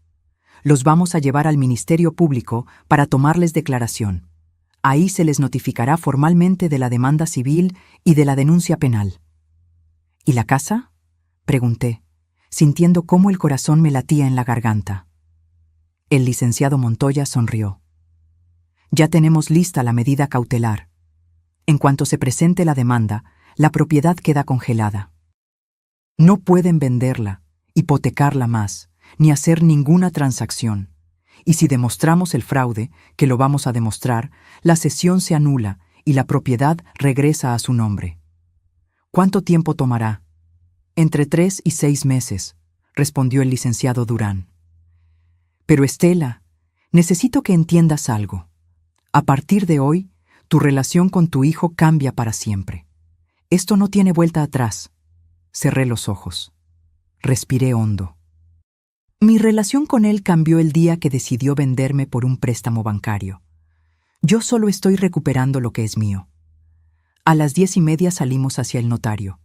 Los vamos a llevar al Ministerio Público para tomarles declaración. Ahí se les notificará formalmente de la demanda civil y de la denuncia penal. ¿Y la casa?, pregunté, sintiendo cómo el corazón me latía en la garganta. El licenciado Montoya sonrió. Ya tenemos lista la medida cautelar. En cuanto se presente la demanda, la propiedad queda congelada. No pueden venderla, hipotecarla más, ni hacer ninguna transacción. Y si demostramos el fraude, que lo vamos a demostrar, la cesión se anula y la propiedad regresa a su nombre. ¿Cuánto tiempo tomará? Entre 3 y 6 meses, respondió el licenciado Durán. Pero Estela, necesito que entiendas algo. A partir de hoy, tu relación con tu hijo cambia para siempre. Esto no tiene vuelta atrás. Cerré los ojos. Respiré hondo. Mi relación con él cambió el día que decidió venderme por un préstamo bancario. Yo solo estoy recuperando lo que es mío. A las 10:30 salimos hacia el notario.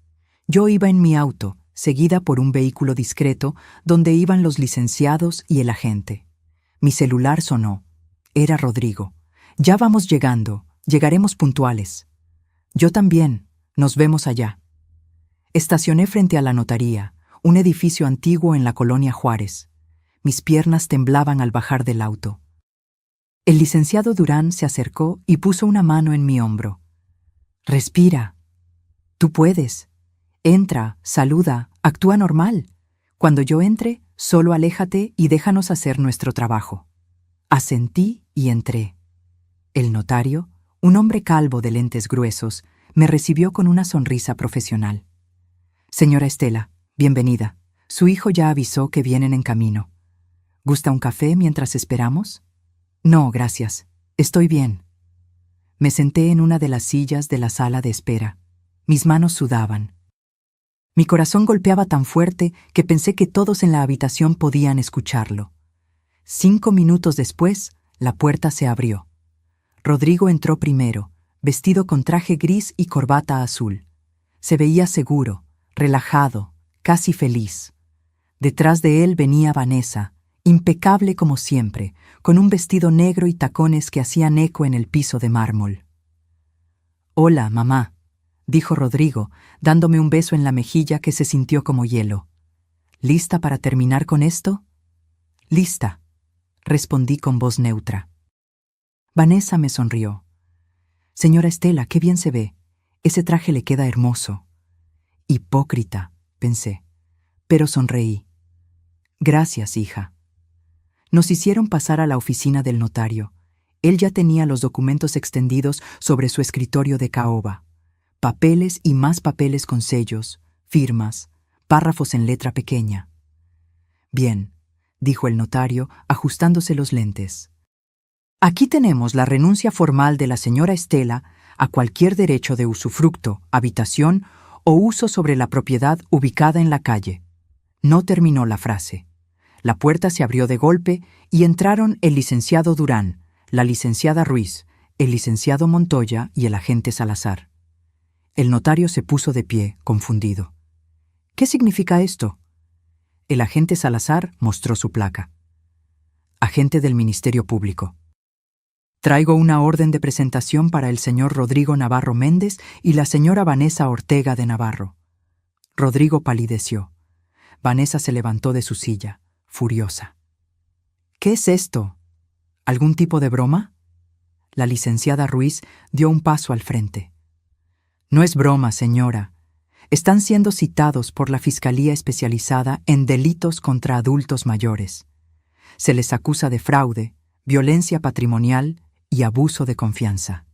Yo iba en mi auto, seguida por un vehículo discreto, donde iban los licenciados y el agente. Mi celular sonó. Era Rodrigo. Ya vamos llegando, llegaremos puntuales. Yo también, nos vemos allá. Estacioné frente a la notaría, un edificio antiguo en la colonia Juárez. Mis piernas temblaban al bajar del auto. El licenciado Durán se acercó y puso una mano en mi hombro. Respira. Tú puedes. Entra, saluda, actúa normal. Cuando yo entre, solo aléjate y déjanos hacer nuestro trabajo. Asentí y entré. El notario, un hombre calvo de lentes gruesos, me recibió con una sonrisa profesional. Señora Estela, bienvenida. Su hijo ya avisó que vienen en camino. ¿Gusta un café mientras esperamos? No, gracias. Estoy bien. Me senté en una de las sillas de la sala de espera. Mis manos sudaban. Mi corazón golpeaba tan fuerte que pensé que todos en la habitación podían escucharlo. 5 minutos después, la puerta se abrió. Rodrigo entró primero, vestido con traje gris y corbata azul. Se veía seguro, relajado, casi feliz. Detrás de él venía Vanessa, impecable como siempre, con un vestido negro y tacones que hacían eco en el piso de mármol. «Hola, mamá», dijo Rodrigo, dándome un beso en la mejilla que se sintió como hielo. «¿Lista para terminar con esto?» «Lista», respondí con voz neutra. Vanessa me sonrió. «Señora Estela, qué bien se ve. Ese traje le queda hermoso». Hipócrita, pensé, pero sonreí. «Gracias, hija». Nos hicieron pasar a la oficina del notario. Él ya tenía los documentos extendidos sobre su escritorio de caoba. Papeles y más papeles con sellos, firmas, párrafos en letra pequeña. Bien, dijo el notario, ajustándose los lentes. Aquí tenemos la renuncia formal de la señora Estela a cualquier derecho de usufructo, habitación o uso sobre la propiedad ubicada en la calle. No terminó la frase. La puerta se abrió de golpe y entraron el licenciado Durán, la licenciada Ruiz, el licenciado Montoya y el agente Salazar. El notario se puso de pie, confundido. ¿Qué significa esto? El agente Salazar mostró su placa. Agente del Ministerio Público. Traigo una orden de presentación para el señor Rodrigo Navarro Méndez y la señora Vanessa Ortega de Navarro. Rodrigo palideció. Vanessa se levantó de su silla, furiosa. ¿Qué es esto? ¿Algún tipo de broma? La licenciada Ruiz dio un paso al frente. No es broma, señora. Están siendo citados por la Fiscalía Especializada en Delitos contra Adultos Mayores. Se les acusa de fraude, violencia patrimonial y abuso de confianza.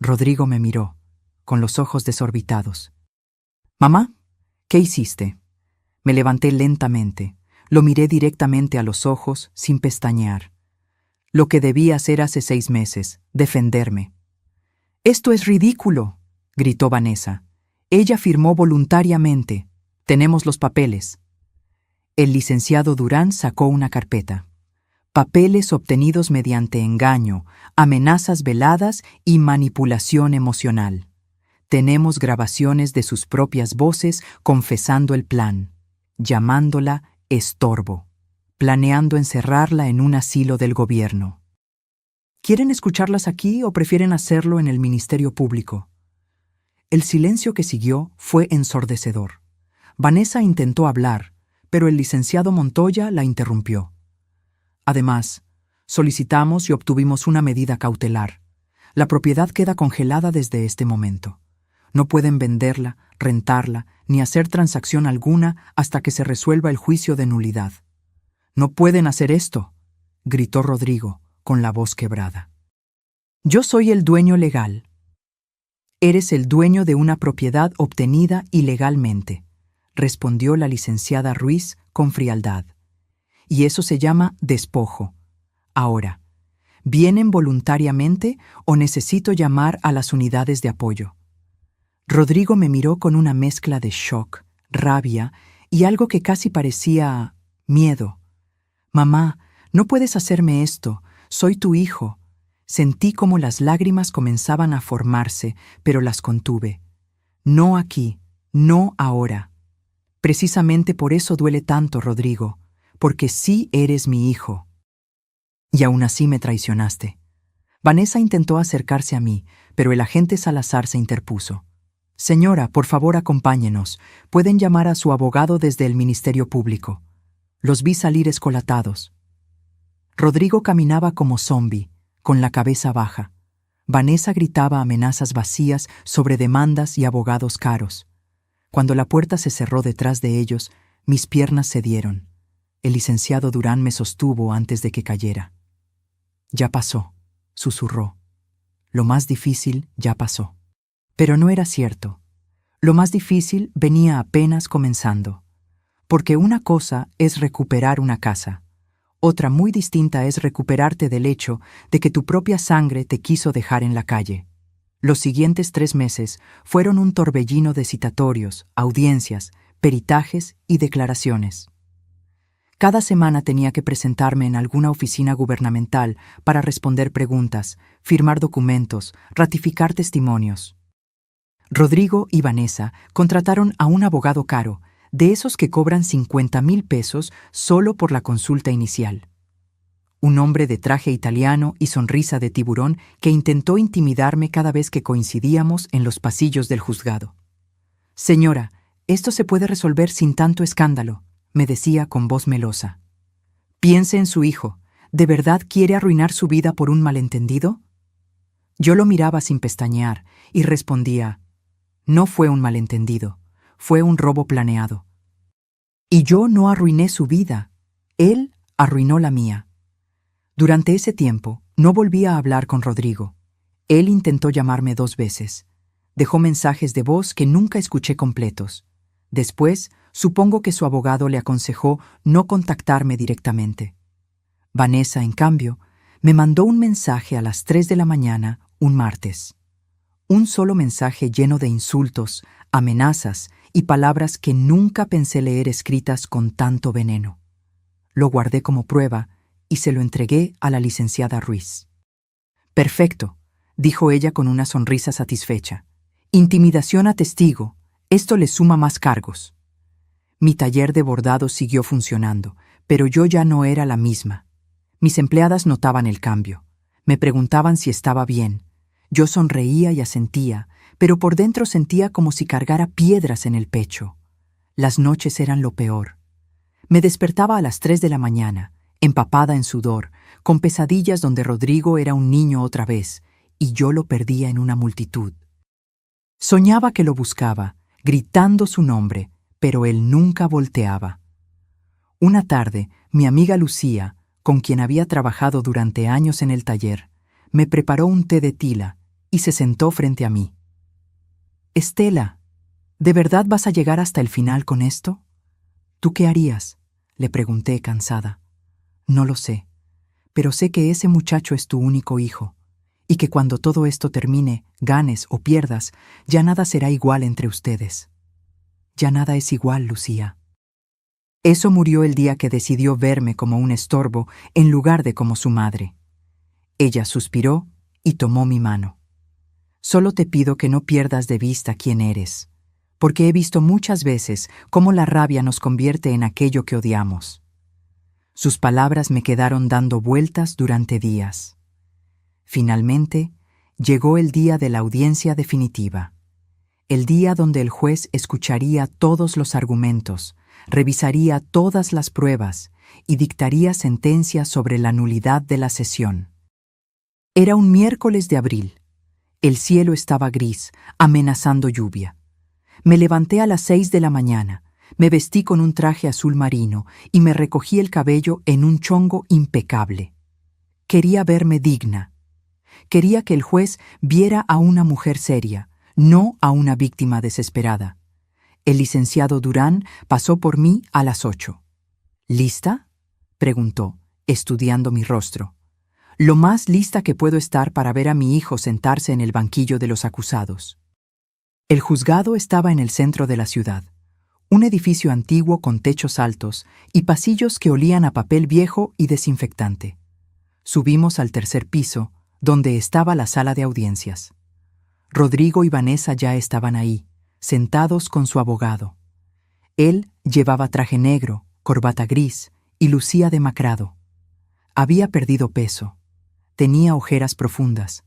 Rodrigo me miró, con los ojos desorbitados. «Mamá, ¿qué hiciste?» Me levanté lentamente, lo miré directamente a los ojos, sin pestañear. Lo que debía hacer hace 6 meses, defenderme. «¡Esto es ridículo!», gritó Vanessa. «Ella firmó voluntariamente. Tenemos los papeles». El licenciado Durán sacó una carpeta. Papeles obtenidos mediante engaño, amenazas veladas y manipulación emocional. Tenemos grabaciones de sus propias voces confesando el plan, llamándola estorbo, planeando encerrarla en un asilo del gobierno. ¿Quieren escucharlas aquí o prefieren hacerlo en el Ministerio Público? El silencio que siguió fue ensordecedor. Vanessa intentó hablar, pero el licenciado Montoya la interrumpió. Además, solicitamos y obtuvimos una medida cautelar. La propiedad queda congelada desde este momento. No pueden venderla, rentarla, ni hacer transacción alguna hasta que se resuelva el juicio de nulidad. «No pueden hacer esto», gritó Rodrigo, con la voz quebrada. «Yo soy el dueño legal». «Eres el dueño de una propiedad obtenida ilegalmente», respondió la licenciada Ruiz con frialdad. «Y eso se llama despojo. Ahora, ¿vienen voluntariamente o necesito llamar a las unidades de apoyo?» Rodrigo me miró con una mezcla de shock, rabia y algo que casi parecía miedo. «Mamá, no puedes hacerme esto. Soy tu hijo». Sentí como las lágrimas comenzaban a formarse, pero las contuve. «No aquí, no ahora». Precisamente por eso duele tanto, Rodrigo, porque sí eres mi hijo. Y aún así me traicionaste. Vanessa intentó acercarse a mí, pero el agente Salazar se interpuso. «Señora, por favor, acompáñenos. Pueden llamar a su abogado desde el Ministerio Público». Los vi salir escolatados. Rodrigo caminaba como zombi, con la cabeza baja. Vanessa gritaba amenazas vacías sobre demandas y abogados caros. Cuando la puerta se cerró detrás de ellos, mis piernas cedieron. El licenciado Durán me sostuvo antes de que cayera. «Ya pasó», susurró. «Lo más difícil ya pasó». Pero no era cierto. Lo más difícil venía apenas comenzando. Porque una cosa es recuperar una casa. Otra muy distinta es recuperarte del hecho de que tu propia sangre te quiso dejar en la calle. Los siguientes 3 meses fueron un torbellino de citatorios, audiencias, peritajes y declaraciones. Cada semana tenía que presentarme en alguna oficina gubernamental para responder preguntas, firmar documentos, ratificar testimonios. Rodrigo y Vanessa contrataron a un abogado caro, de esos que cobran 50,000 pesos solo por la consulta inicial. Un hombre de traje italiano y sonrisa de tiburón que intentó intimidarme cada vez que coincidíamos en los pasillos del juzgado. «Señora, esto se puede resolver sin tanto escándalo», me decía con voz melosa. «Piense en su hijo. ¿De verdad quiere arruinar su vida por un malentendido?» Yo lo miraba sin pestañear y respondía: «No fue un malentendido, fue un robo planeado. Y yo no arruiné su vida, él arruinó la mía». Durante ese tiempo, No volví a hablar con Rodrigo. Él intentó llamarme 2 veces. Dejó mensajes de voz que nunca escuché completos. Después, supongo que su abogado le aconsejó no contactarme directamente. Vanessa, en cambio, me mandó un mensaje a las 3 de la mañana, un martes. Un solo mensaje lleno de insultos, amenazas y palabras que nunca pensé leer escritas con tanto veneno. Lo guardé como prueba y se lo entregué a la licenciada Ruiz. «Perfecto», dijo ella con una sonrisa satisfecha. «Intimidación a testigo. Esto le suma más cargos». Mi taller de bordado siguió funcionando, pero yo ya no era la misma. Mis empleadas notaban el cambio. Me preguntaban si estaba bien. Yo sonreía y asentía, pero por dentro sentía como si cargara piedras en el pecho. Las noches eran lo peor. Me despertaba a las 3 de la mañana, empapada en sudor, con pesadillas donde Rodrigo era un niño otra vez, y yo lo perdía en una multitud. Soñaba que lo buscaba, gritando su nombre, pero él nunca volteaba. Una tarde, mi amiga Lucía, con quien había trabajado durante años en el taller, me preparó un té de tila y se sentó frente a mí. «Estela, ¿de verdad vas a llegar hasta el final con esto?» «¿Tú qué harías?», le pregunté cansada. «No lo sé, pero sé que ese muchacho es tu único hijo, y que cuando todo esto termine, ganes o pierdas, ya nada será igual entre ustedes». «Ya nada es igual, Lucía». Eso murió el día que decidió verme como un estorbo en lugar de como su madre. Ella suspiró y tomó mi mano. «Solo te pido que no pierdas de vista quién eres, porque he visto muchas veces cómo la rabia nos convierte en aquello que odiamos». Sus palabras me quedaron dando vueltas durante días. Finalmente, llegó el día de la audiencia definitiva. El día donde el juez escucharía todos los argumentos, revisaría todas las pruebas y dictaría sentencia sobre la nulidad de la sesión. Era un miércoles de abril. El cielo estaba gris, amenazando lluvia. Me levanté a las 6 de la mañana, me vestí con un traje azul marino y me recogí el cabello en un chongo impecable. Quería verme digna. Quería que el juez viera a una mujer seria, no a una víctima desesperada. El licenciado Durán pasó por mí a las 8. «¿Lista?», preguntó, estudiando mi rostro. «Lo más lista que puedo estar para ver a mi hijo sentarse en el banquillo de los acusados». El juzgado estaba en el centro de la ciudad, un edificio antiguo con techos altos y pasillos que olían a papel viejo y desinfectante. Subimos al 3er piso, donde estaba la sala de audiencias. Rodrigo y Vanessa ya estaban ahí, sentados con su abogado. Él llevaba traje negro, corbata gris y lucía demacrado. Había perdido peso. Tenía ojeras profundas.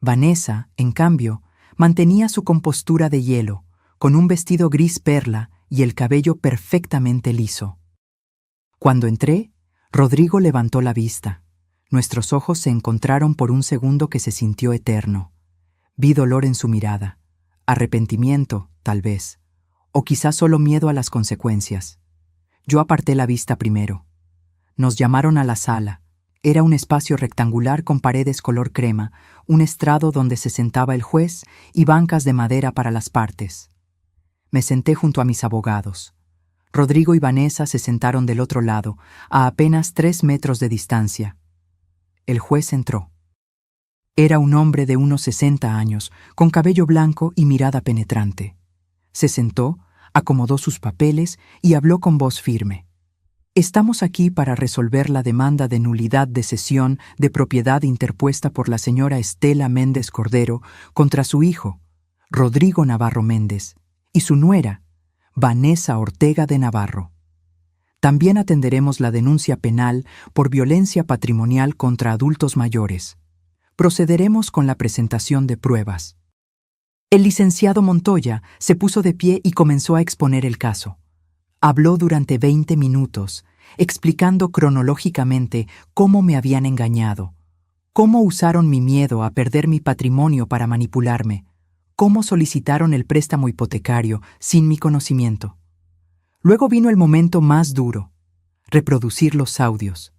Vanessa, en cambio, mantenía su compostura de hielo, con un vestido gris perla y el cabello perfectamente liso. Cuando entré, Rodrigo levantó la vista. Nuestros ojos se encontraron por un segundo que se sintió eterno. Vi dolor en su mirada, arrepentimiento, tal vez, o quizás solo miedo a las consecuencias. Yo aparté la vista primero. Nos llamaron a la sala. Era un espacio rectangular con paredes color crema, un estrado donde se sentaba el juez y bancas de madera para las partes. Me senté junto a mis abogados. Rodrigo y Vanessa se sentaron del otro lado, a apenas 3 metros de distancia. El juez entró. Era un hombre de unos 60 años, con cabello blanco y mirada penetrante. Se sentó, acomodó sus papeles y habló con voz firme. «Estamos aquí para resolver la demanda de nulidad de cesión de propiedad interpuesta por la señora Estela Méndez Cordero contra su hijo, Rodrigo Navarro Méndez, y su nuera, Vanessa Ortega de Navarro. También atenderemos la denuncia penal por violencia patrimonial contra adultos mayores. Procederemos con la presentación de pruebas». El licenciado Montoya se puso de pie y comenzó a exponer el caso. Habló durante 20 minutos, explicando cronológicamente cómo me habían engañado, cómo usaron mi miedo a perder mi patrimonio para manipularme, cómo solicitaron el préstamo hipotecario sin mi conocimiento. Luego vino el momento más duro, reproducir los audios.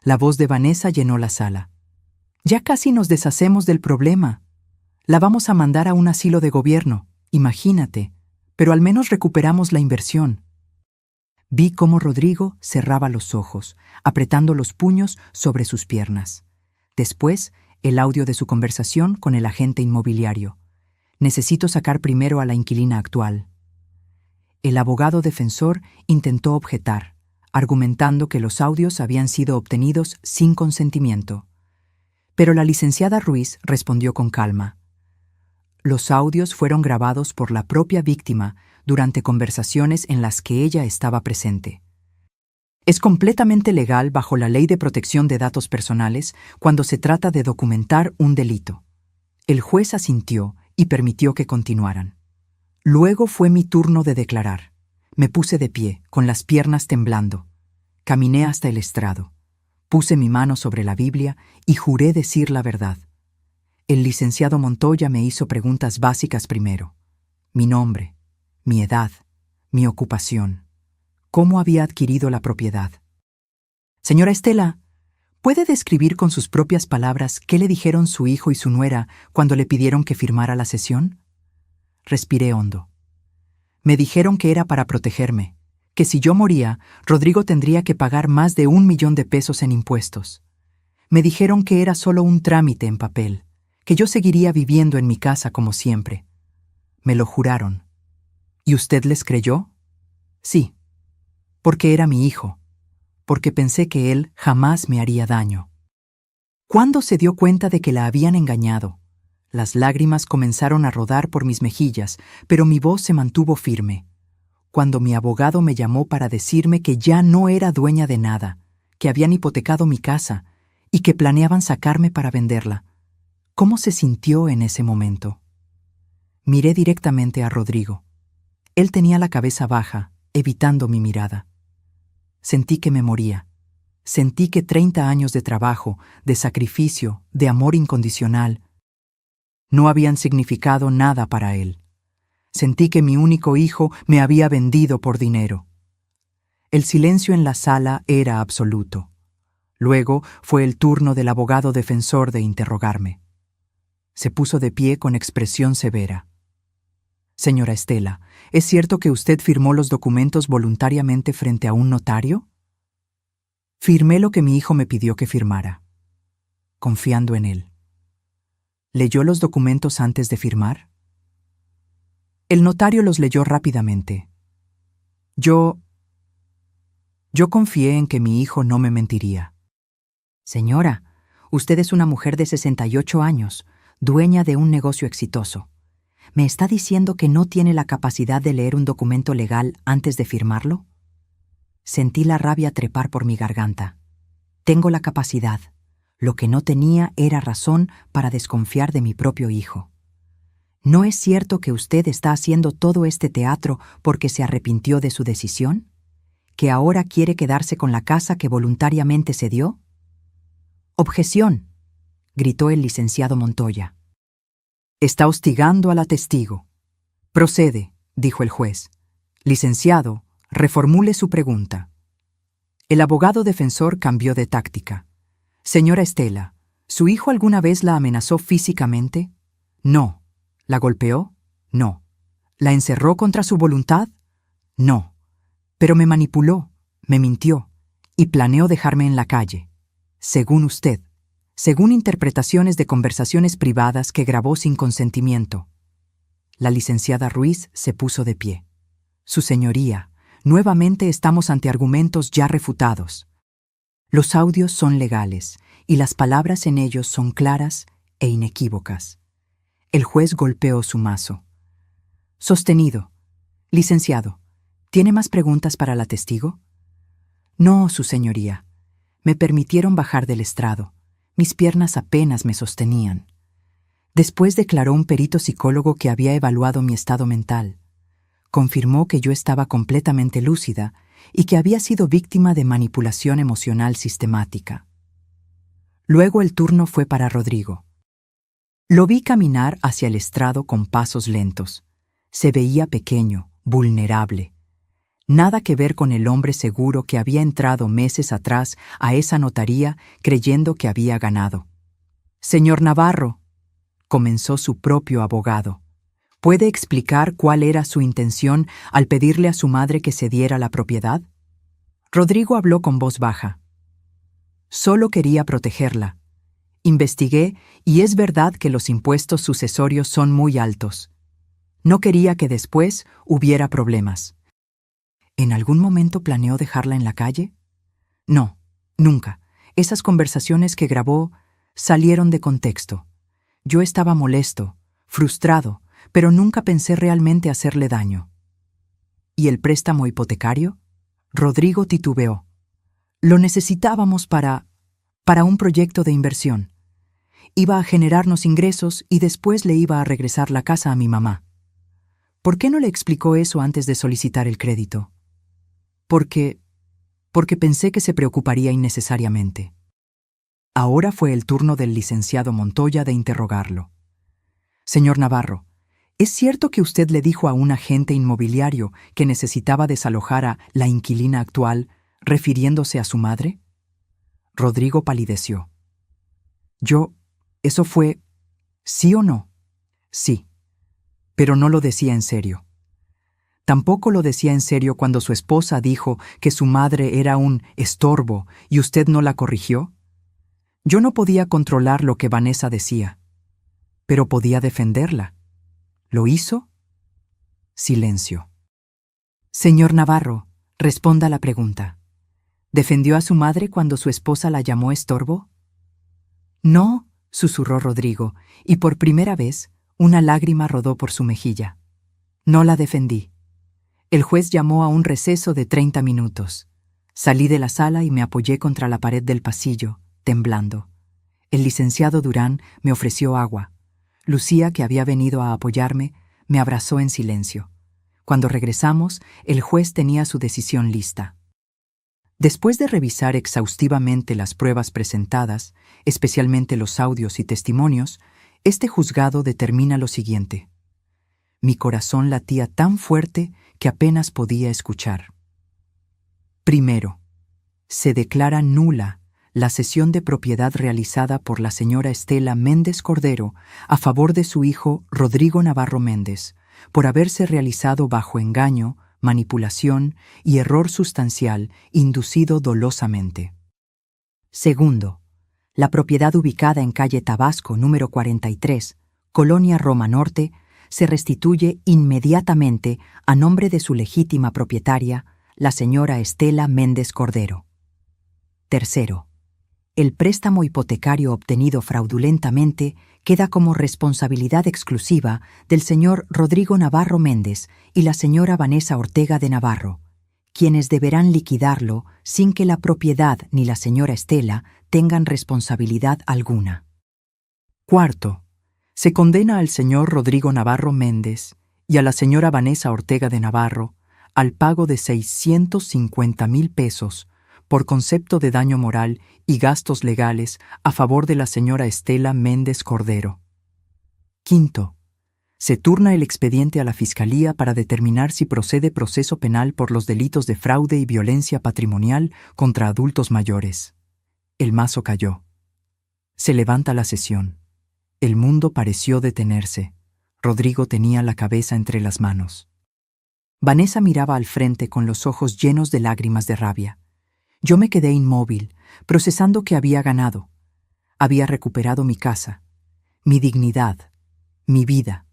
La voz de Vanessa llenó la sala. Ya casi nos deshacemos del problema. La vamos a mandar a un asilo de gobierno, imagínate, pero al menos recuperamos la inversión. Vi cómo Rodrigo cerraba los ojos, apretando los puños sobre sus piernas. Después, el audio de su conversación con el agente inmobiliario. Necesito sacar primero a la inquilina actual. El abogado defensor intentó objetar, argumentando que los audios habían sido obtenidos sin consentimiento. Pero la licenciada Ruiz respondió con calma. Los audios fueron grabados por la propia víctima durante conversaciones en las que ella estaba presente. Es completamente legal bajo la Ley de Protección de Datos Personales cuando se trata de documentar un delito. El juez asintió y permitió que continuaran. Luego fue mi turno de declarar. Me puse de pie, con las piernas temblando. Caminé hasta el estrado. Puse mi mano sobre la Biblia y juré decir la verdad. El licenciado Montoya me hizo preguntas básicas primero. Mi nombre, mi edad, mi ocupación. ¿Cómo había adquirido la propiedad? Señora Estela, ¿puede describir con sus propias palabras qué le dijeron su hijo y su nuera cuando le pidieron que firmara la cesión? Respiré hondo. Me dijeron que era para protegerme, que si yo moría, Rodrigo tendría que pagar más de 1 millón de pesos en impuestos. Me dijeron que era solo un trámite en papel, que yo seguiría viviendo en mi casa como siempre. Me lo juraron. ¿Y usted les creyó? Sí, porque era mi hijo, porque pensé que él jamás me haría daño. ¿Cuándo se dio cuenta de que la habían engañado? Las lágrimas comenzaron a rodar por mis mejillas, pero mi voz se mantuvo firme. Cuando mi abogado me llamó para decirme que ya no era dueña de nada, que habían hipotecado mi casa y que planeaban sacarme para venderla. ¿Cómo se sintió en ese momento? Miré directamente a Rodrigo. Él tenía la cabeza baja, evitando mi mirada. Sentí que me moría. Sentí que 30 años de trabajo, de sacrificio, de amor incondicional, no habían significado nada para él. Sentí que mi único hijo me había vendido por dinero. El silencio en la sala era absoluto. Luego fue el turno del abogado defensor de interrogarme. Se puso de pie con expresión severa. Señora Estela, ¿es cierto que usted firmó los documentos voluntariamente frente a un notario? Firmé lo que mi hijo me pidió que firmara, confiando en él. ¿Leyó los documentos antes de firmar? El notario los leyó rápidamente. Yo confié en que mi hijo no me mentiría. Señora, usted es una mujer de 68 años, dueña de un negocio exitoso. ¿Me está diciendo que no tiene la capacidad de leer un documento legal antes de firmarlo? Sentí la rabia trepar por mi garganta. Tengo la capacidad. Lo que no tenía era razón para desconfiar de mi propio hijo. ¿No es cierto que usted está haciendo todo este teatro porque se arrepintió de su decisión? ¿Que ahora quiere quedarse con la casa que voluntariamente cedió? «Objeción», gritó el licenciado Montoya. «Está hostigando a la testigo». «Procede», dijo el juez. «Licenciado, reformule su pregunta». El abogado defensor cambió de táctica. «Señora Estela, ¿su hijo alguna vez la amenazó físicamente?» «No». «¿La golpeó?» «No». «¿La encerró contra su voluntad?» «No». «Pero me manipuló, me mintió y planeó dejarme en la calle. Según usted, según interpretaciones de conversaciones privadas que grabó sin consentimiento». La licenciada Ruiz se puso de pie. «Su señoría, nuevamente estamos ante argumentos ya refutados. Los audios son legales y las palabras en ellos son claras e inequívocas». El juez golpeó su mazo. «Sostenido. Licenciado, ¿tiene más preguntas para la testigo?» «No, su señoría. Me permitieron bajar del estrado. Mis piernas apenas me sostenían». Después declaró un perito psicólogo que había evaluado mi estado mental. Confirmó que yo estaba completamente lúcida y que había sido víctima de manipulación emocional sistemática. Luego el turno fue para Rodrigo. Lo vi caminar hacia el estrado con pasos lentos. Se veía pequeño, vulnerable. Nada que ver con el hombre seguro que había entrado meses atrás a esa notaría creyendo que había ganado. Señor Navarro, comenzó su propio abogado, ¿puede explicar cuál era su intención al pedirle a su madre que cediera la propiedad? Rodrigo habló con voz baja. Solo quería protegerla. Investigué y es verdad que los impuestos sucesorios son muy altos. No quería que después hubiera problemas. ¿En algún momento planeó dejarla en la calle? No, nunca. Esas conversaciones que grabó salieron de contexto. Yo estaba molesto, frustrado, pero nunca pensé realmente hacerle daño. ¿Y el préstamo hipotecario? Rodrigo titubeó. Lo necesitábamos para un proyecto de inversión. Iba a generarnos ingresos y después le iba a regresar la casa a mi mamá. ¿Por qué no le explicó eso antes de solicitar el crédito? Porque pensé que se preocuparía innecesariamente. Ahora fue el turno del licenciado Montoya de interrogarlo. Señor Navarro, ¿es cierto que usted le dijo a un agente inmobiliario que necesitaba desalojar a la inquilina actual, refiriéndose a su madre? Rodrigo palideció. ¿Eso fue sí o no? Sí, pero no lo decía en serio. Tampoco lo decía en serio cuando su esposa dijo que su madre era un estorbo y usted no la corrigió. Yo no podía controlar lo que Vanessa decía, pero podía defenderla. ¿Lo hizo? Silencio. Señor Navarro, responda la pregunta. ¿Defendió a su madre cuando su esposa la llamó estorbo? No, susurró Rodrigo, y por primera vez una lágrima rodó por su mejilla. No la defendí. El juez llamó a un receso de 30 minutos. Salí de la sala y me apoyé contra la pared del pasillo, temblando. El licenciado Durán me ofreció agua. Lucía, que había venido a apoyarme, me abrazó en silencio. Cuando regresamos, el juez tenía su decisión lista. Después de revisar exhaustivamente las pruebas presentadas, especialmente los audios y testimonios, este juzgado determina lo siguiente. Mi corazón latía tan fuerte que apenas podía escuchar. Primero, se declara nula la cesión de propiedad realizada por la señora Estela Méndez Cordero a favor de su hijo Rodrigo Navarro Méndez, por haberse realizado bajo engaño, manipulación y error sustancial inducido dolosamente. Segundo, la propiedad ubicada en calle Tabasco número 43, Colonia Roma Norte, se restituye inmediatamente a nombre de su legítima propietaria, la señora Estela Méndez Cordero. Tercero, el préstamo hipotecario obtenido fraudulentamente queda como responsabilidad exclusiva del señor Rodrigo Navarro Méndez y la señora Vanessa Ortega de Navarro, quienes deberán liquidarlo sin que la propiedad ni la señora Estela tengan responsabilidad alguna. Cuarto, se condena al señor Rodrigo Navarro Méndez y a la señora Vanessa Ortega de Navarro al pago de 650,000 pesos por concepto de daño moral y gastos legales a favor de la señora Estela Méndez Cordero. Quinto, se turna el expediente a la Fiscalía para determinar si procede proceso penal por los delitos de fraude y violencia patrimonial contra adultos mayores. El mazo cayó. Se levanta la sesión. El mundo pareció detenerse. Rodrigo tenía la cabeza entre las manos. Vanessa miraba al frente con los ojos llenos de lágrimas de rabia. Yo me quedé inmóvil, procesando que había ganado. Había recuperado mi casa, mi dignidad, mi vida.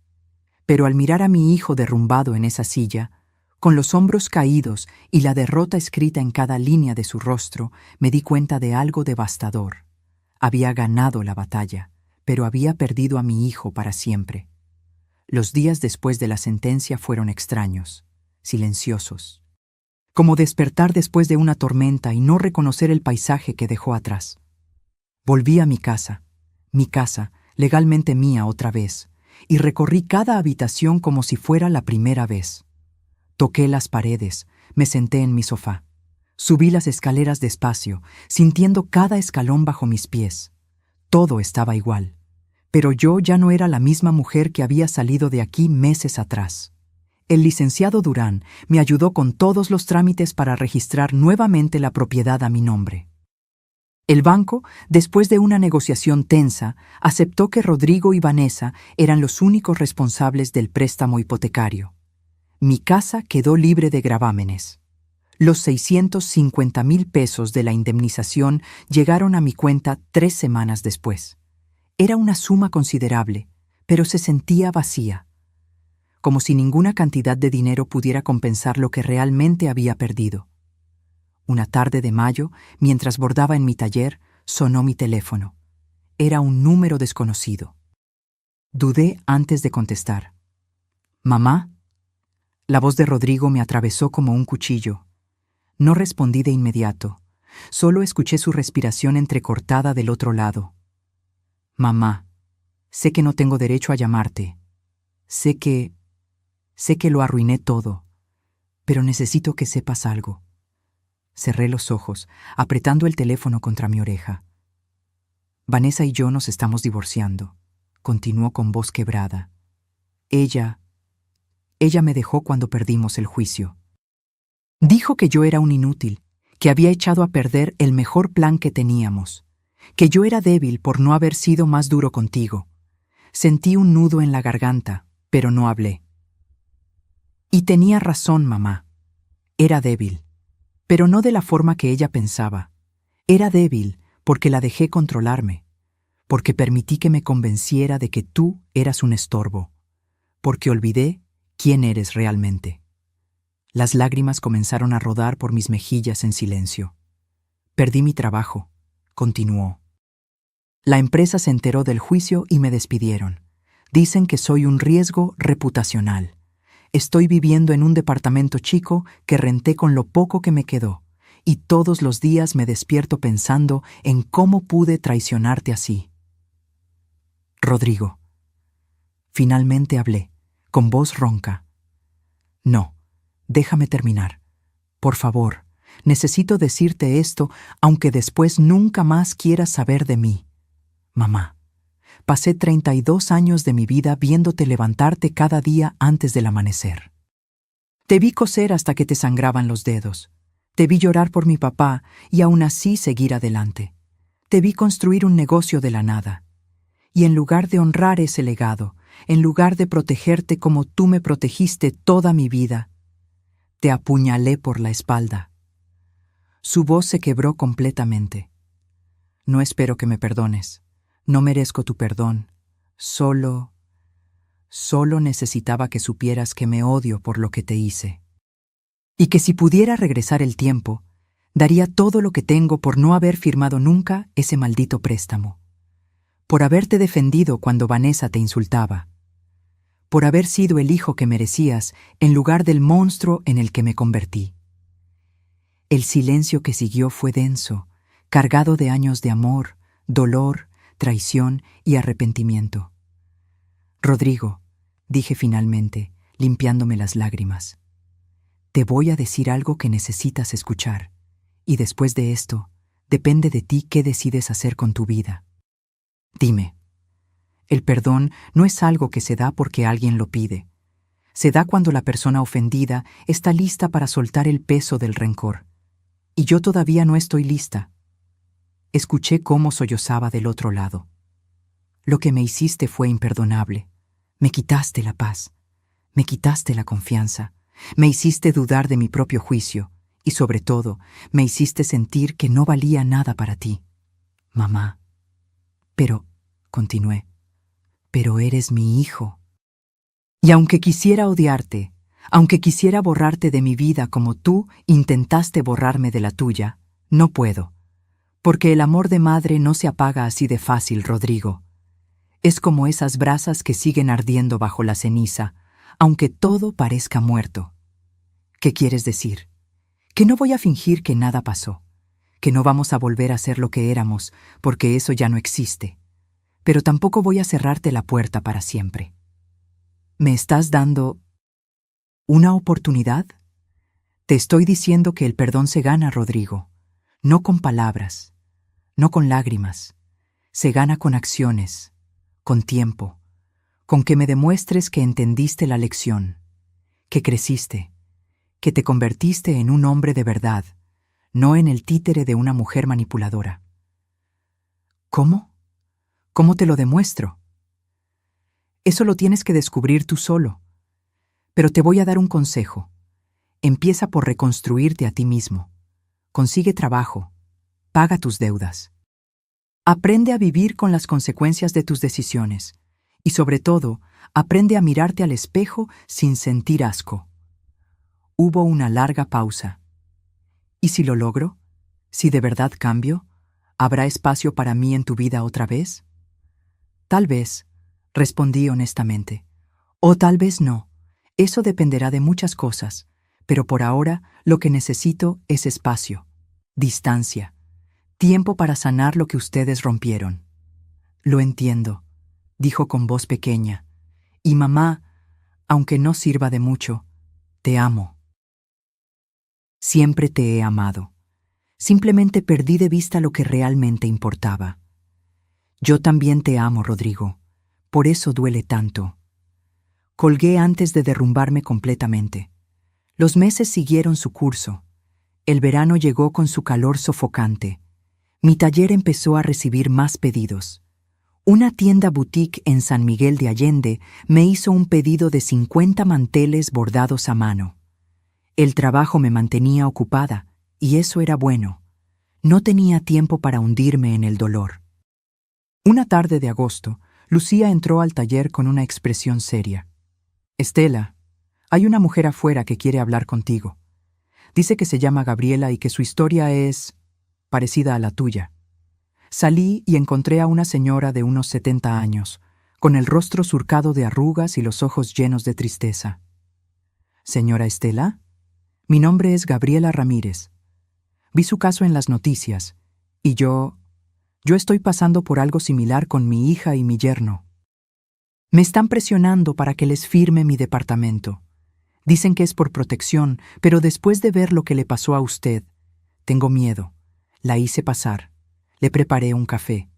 Pero al mirar a mi hijo derrumbado en esa silla, con los hombros caídos y la derrota escrita en cada línea de su rostro, me di cuenta de algo devastador. Había ganado la batalla, pero había perdido a mi hijo para siempre. Los días después de la sentencia fueron extraños, silenciosos. Como despertar después de una tormenta y no reconocer el paisaje que dejó atrás. Volví a mi casa, legalmente mía otra vez, y recorrí cada habitación como si fuera la primera vez. Toqué las paredes, me senté en mi sofá. Subí las escaleras despacio, sintiendo cada escalón bajo mis pies. Todo estaba igual, pero yo ya no era la misma mujer que había salido de aquí meses atrás. El licenciado Durán me ayudó con todos los trámites para registrar nuevamente la propiedad a mi nombre. El banco, después de una negociación tensa, aceptó que Rodrigo y Vanessa eran los únicos responsables del préstamo hipotecario. Mi casa quedó libre de gravámenes. Los 650,000 pesos de la indemnización llegaron a mi cuenta 3 semanas después. Era una suma considerable, pero se sentía vacía, como si ninguna cantidad de dinero pudiera compensar lo que realmente había perdido. Una tarde de mayo, mientras bordaba en mi taller, sonó mi teléfono. Era un número desconocido. Dudé antes de contestar. «¿Mamá?» La voz de Rodrigo me atravesó como un cuchillo. No respondí de inmediato. Solo escuché su respiración entrecortada del otro lado. «Mamá, sé que no tengo derecho a llamarte. Sé que lo arruiné todo, pero necesito que sepas algo». Cerré los ojos, apretando el teléfono contra mi oreja. «Vanessa y yo nos estamos divorciando», continuó con voz quebrada. Ella me dejó cuando perdimos el juicio. Dijo que yo era un inútil, que había echado a perder el mejor plan que teníamos, que yo era débil por no haber sido más duro contigo. Sentí un nudo en la garganta, pero no hablé. Y tenía razón, mamá. Era débil. Pero no de la forma que ella pensaba. Era débil porque la dejé controlarme, porque permití que me convenciera de que tú eras un estorbo, porque olvidé quién eres realmente. Las lágrimas comenzaron a rodar por mis mejillas en silencio. Perdí mi trabajo, continuó. La empresa se enteró del juicio y me despidieron. Dicen que soy un riesgo reputacional. Estoy viviendo en un departamento chico que renté con lo poco que me quedó, y todos los días me despierto pensando en cómo pude traicionarte así. Rodrigo. Finalmente hablé, con voz ronca. No, déjame terminar. Por favor, necesito decirte esto, aunque después nunca más quieras saber de mí. Mamá, pasé 32 años de mi vida viéndote levantarte cada día antes del amanecer. Te vi coser hasta que te sangraban los dedos. Te vi llorar por mi papá y aún así seguir adelante. Te vi construir un negocio de la nada. Y en lugar de honrar ese legado, en lugar de protegerte como tú me protegiste toda mi vida, te apuñalé por la espalda. Su voz se quebró completamente. No espero que me perdones. No merezco tu perdón. Solo necesitaba que supieras que me odio por lo que te hice. Y que si pudiera regresar el tiempo, daría todo lo que tengo por no haber firmado nunca ese maldito préstamo. Por haberte defendido cuando Vanessa te insultaba. Por haber sido el hijo que merecías en lugar del monstruo en el que me convertí. El silencio que siguió fue denso, cargado de años de amor, dolor, traición y arrepentimiento. Rodrigo, dije finalmente, limpiándome las lágrimas. Te voy a decir algo que necesitas escuchar, y después de esto, depende de ti qué decides hacer con tu vida. Dime, el perdón no es algo que se da porque alguien lo pide. Se da cuando la persona ofendida está lista para soltar el peso del rencor. Y yo todavía no estoy lista. Escuché cómo sollozaba del otro lado. Lo que me hiciste fue imperdonable. Me quitaste la paz. Me quitaste la confianza. Me hiciste dudar de mi propio juicio. Y sobre todo, me hiciste sentir que no valía nada para ti. Mamá. Pero, continué, pero eres mi hijo. Y aunque quisiera odiarte, aunque quisiera borrarte de mi vida como tú intentaste borrarme de la tuya, no puedo. Porque el amor de madre no se apaga así de fácil, Rodrigo. Es como esas brasas que siguen ardiendo bajo la ceniza, aunque todo parezca muerto. ¿Qué quieres decir? Que no voy a fingir que nada pasó, que no vamos a volver a ser lo que éramos, porque eso ya no existe. Pero tampoco voy a cerrarte la puerta para siempre. ¿Me estás dando una oportunidad? Te estoy diciendo que el perdón se gana, Rodrigo, no con palabras, no con lágrimas. Se gana con acciones, con tiempo, con que me demuestres que entendiste la lección, que creciste, que te convertiste en un hombre de verdad, no en el títere de una mujer manipuladora. ¿Cómo? ¿Cómo te lo demuestro? Eso lo tienes que descubrir tú solo. Pero te voy a dar un consejo. Empieza por reconstruirte a ti mismo. Consigue trabajo. Paga tus deudas. Aprende a vivir con las consecuencias de tus decisiones. Y sobre todo, aprende a mirarte al espejo sin sentir asco. Hubo una larga pausa. ¿Y si lo logro? ¿Si de verdad cambio? ¿Habrá espacio para mí en tu vida otra vez? Tal vez, respondí honestamente. O tal vez no. Eso dependerá de muchas cosas. Pero por ahora, lo que necesito es espacio, distancia, tiempo para sanar lo que ustedes rompieron. Lo entiendo, dijo con voz pequeña. Y mamá, aunque no sirva de mucho, te amo. Siempre te he amado. Simplemente perdí de vista lo que realmente importaba. Yo también te amo, Rodrigo. Por eso duele tanto. Colgué antes de derrumbarme completamente. Los meses siguieron su curso. El verano llegó con su calor sofocante. Mi taller empezó a recibir más pedidos. Una tienda boutique en San Miguel de Allende me hizo un pedido de 50 manteles bordados a mano. El trabajo me mantenía ocupada, y eso era bueno. No tenía tiempo para hundirme en el dolor. Una tarde de agosto, Lucía entró al taller con una expresión seria. «Estela, hay una mujer afuera que quiere hablar contigo. Dice que se llama Gabriela y que su historia es parecida a la tuya». Salí y encontré a una señora de unos 70 años, con el rostro surcado de arrugas y los ojos llenos de tristeza. «Señora Estela, mi nombre es Gabriela Ramírez. Vi su caso en las noticias, y yo estoy pasando por algo similar con mi hija y mi yerno. Me están presionando para que les firme mi departamento. Dicen que es por protección, pero después de ver lo que le pasó a usted, tengo miedo. La hice pasar, le preparé un café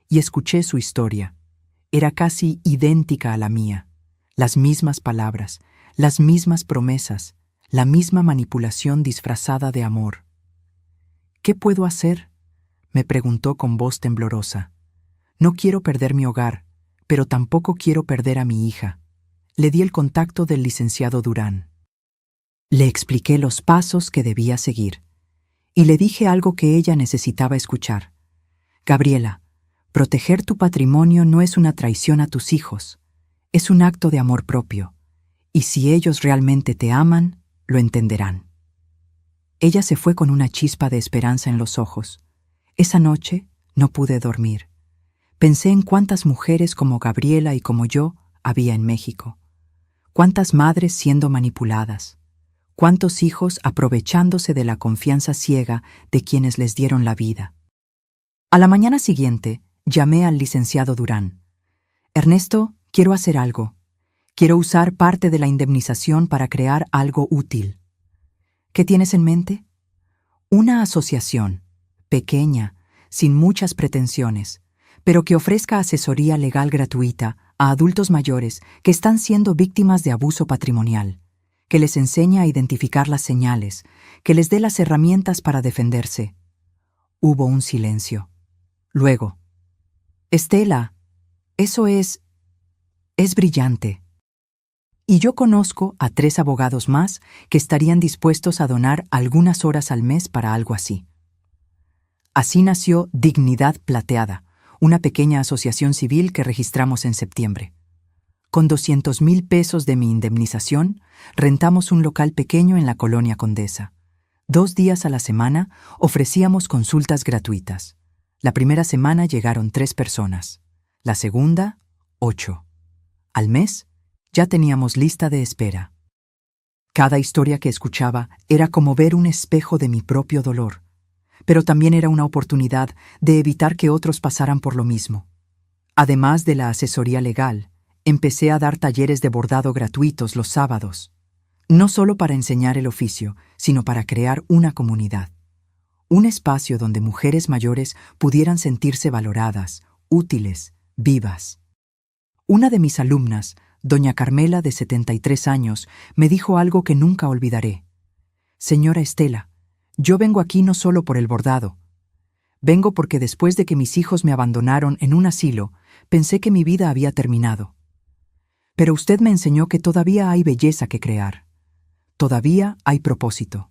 y escuché su historia. Era casi idéntica a la mía. Las mismas palabras, las mismas promesas, la misma manipulación disfrazada de amor. «¿Qué puedo hacer?», me preguntó con voz temblorosa. «No quiero perder mi hogar, pero tampoco quiero perder a mi hija». Le di el contacto del licenciado Durán. Le expliqué los pasos que debía seguir y le dije algo que ella necesitaba escuchar. «Gabriela, proteger tu patrimonio no es una traición a tus hijos, es un acto de amor propio, y si ellos realmente te aman, lo entenderán». Ella se fue con una chispa de esperanza en los ojos. Esa noche no pude dormir. Pensé en cuántas mujeres como Gabriela y como yo había en México. Cuántas madres siendo manipuladas. Cuántos hijos aprovechándose de la confianza ciega de quienes les dieron la vida. A la mañana siguiente, llamé al licenciado Durán. «Ernesto, quiero hacer algo. Quiero usar parte de la indemnización para crear algo útil». «¿Qué tienes en mente?» «Una asociación, pequeña, sin muchas pretensiones, pero que ofrezca asesoría legal gratuita a adultos mayores que están siendo víctimas de abuso patrimonial, que les enseñe a identificar las señales, que les dé las herramientas para defenderse». Hubo un silencio. Luego, «Estela, eso es brillante. Y yo conozco a 3 abogados más que estarían dispuestos a donar algunas horas al mes para algo así». Así nació Dignidad Plateada, una pequeña asociación civil que registramos en septiembre. Con 200,000 pesos de mi indemnización, rentamos un local pequeño en la Colonia Condesa. 2 días a la semana ofrecíamos consultas gratuitas. La primera semana llegaron 3 personas, la segunda, 8. Al mes, ya teníamos lista de espera. Cada historia que escuchaba era como ver un espejo de mi propio dolor, pero también era una oportunidad de evitar que otros pasaran por lo mismo. Además de la asesoría legal, empecé a dar talleres de bordado gratuitos los sábados, no solo para enseñar el oficio, sino para crear una comunidad. Un espacio donde mujeres mayores pudieran sentirse valoradas, útiles, vivas. Una de mis alumnas, doña Carmela, de 73 años, me dijo algo que nunca olvidaré. «Señora Estela, yo vengo aquí no solo por el bordado. Vengo porque después de que mis hijos me abandonaron en un asilo, pensé que mi vida había terminado. Pero usted me enseñó que todavía hay belleza que crear. Todavía hay propósito.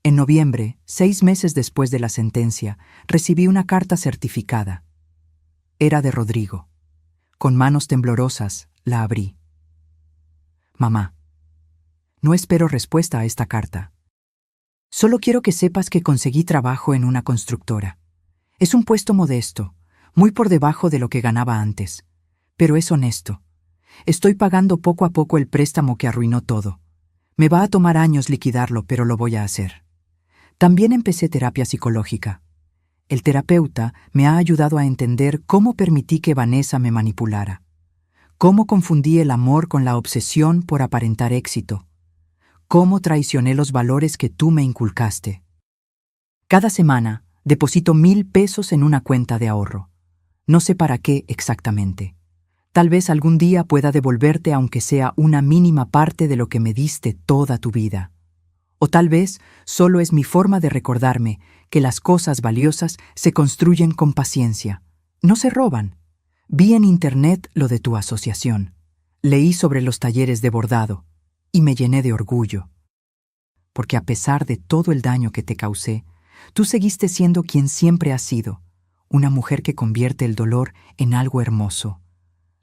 En noviembre, 6 meses después de la sentencia, recibí una carta certificada. Era de Rodrigo. Con manos temblorosas, la abrí. Mamá, no espero respuesta a esta carta. Solo quiero que sepas que conseguí trabajo en una constructora. Es un puesto modesto, muy por debajo de lo que ganaba antes, pero es honesto. Estoy pagando poco a poco el préstamo que arruinó todo. Me va a tomar años liquidarlo, pero lo voy a hacer. También empecé terapia psicológica. El terapeuta me ha ayudado a entender cómo permití que Vanessa me manipulara, cómo confundí el amor con la obsesión por aparentar éxito, cómo traicioné los valores que tú me inculcaste. Cada semana deposito 1,000 pesos en una cuenta de ahorro. No sé para qué exactamente. Tal vez algún día pueda devolverte aunque sea una mínima parte de lo que me diste toda tu vida. O tal vez solo es mi forma de recordarme que las cosas valiosas se construyen con paciencia. No se roban. Vi en internet lo de tu asociación. Leí sobre los talleres de bordado y me llené de orgullo. Porque a pesar de todo el daño que te causé, tú seguiste siendo quien siempre has sido, una mujer que convierte el dolor en algo hermoso.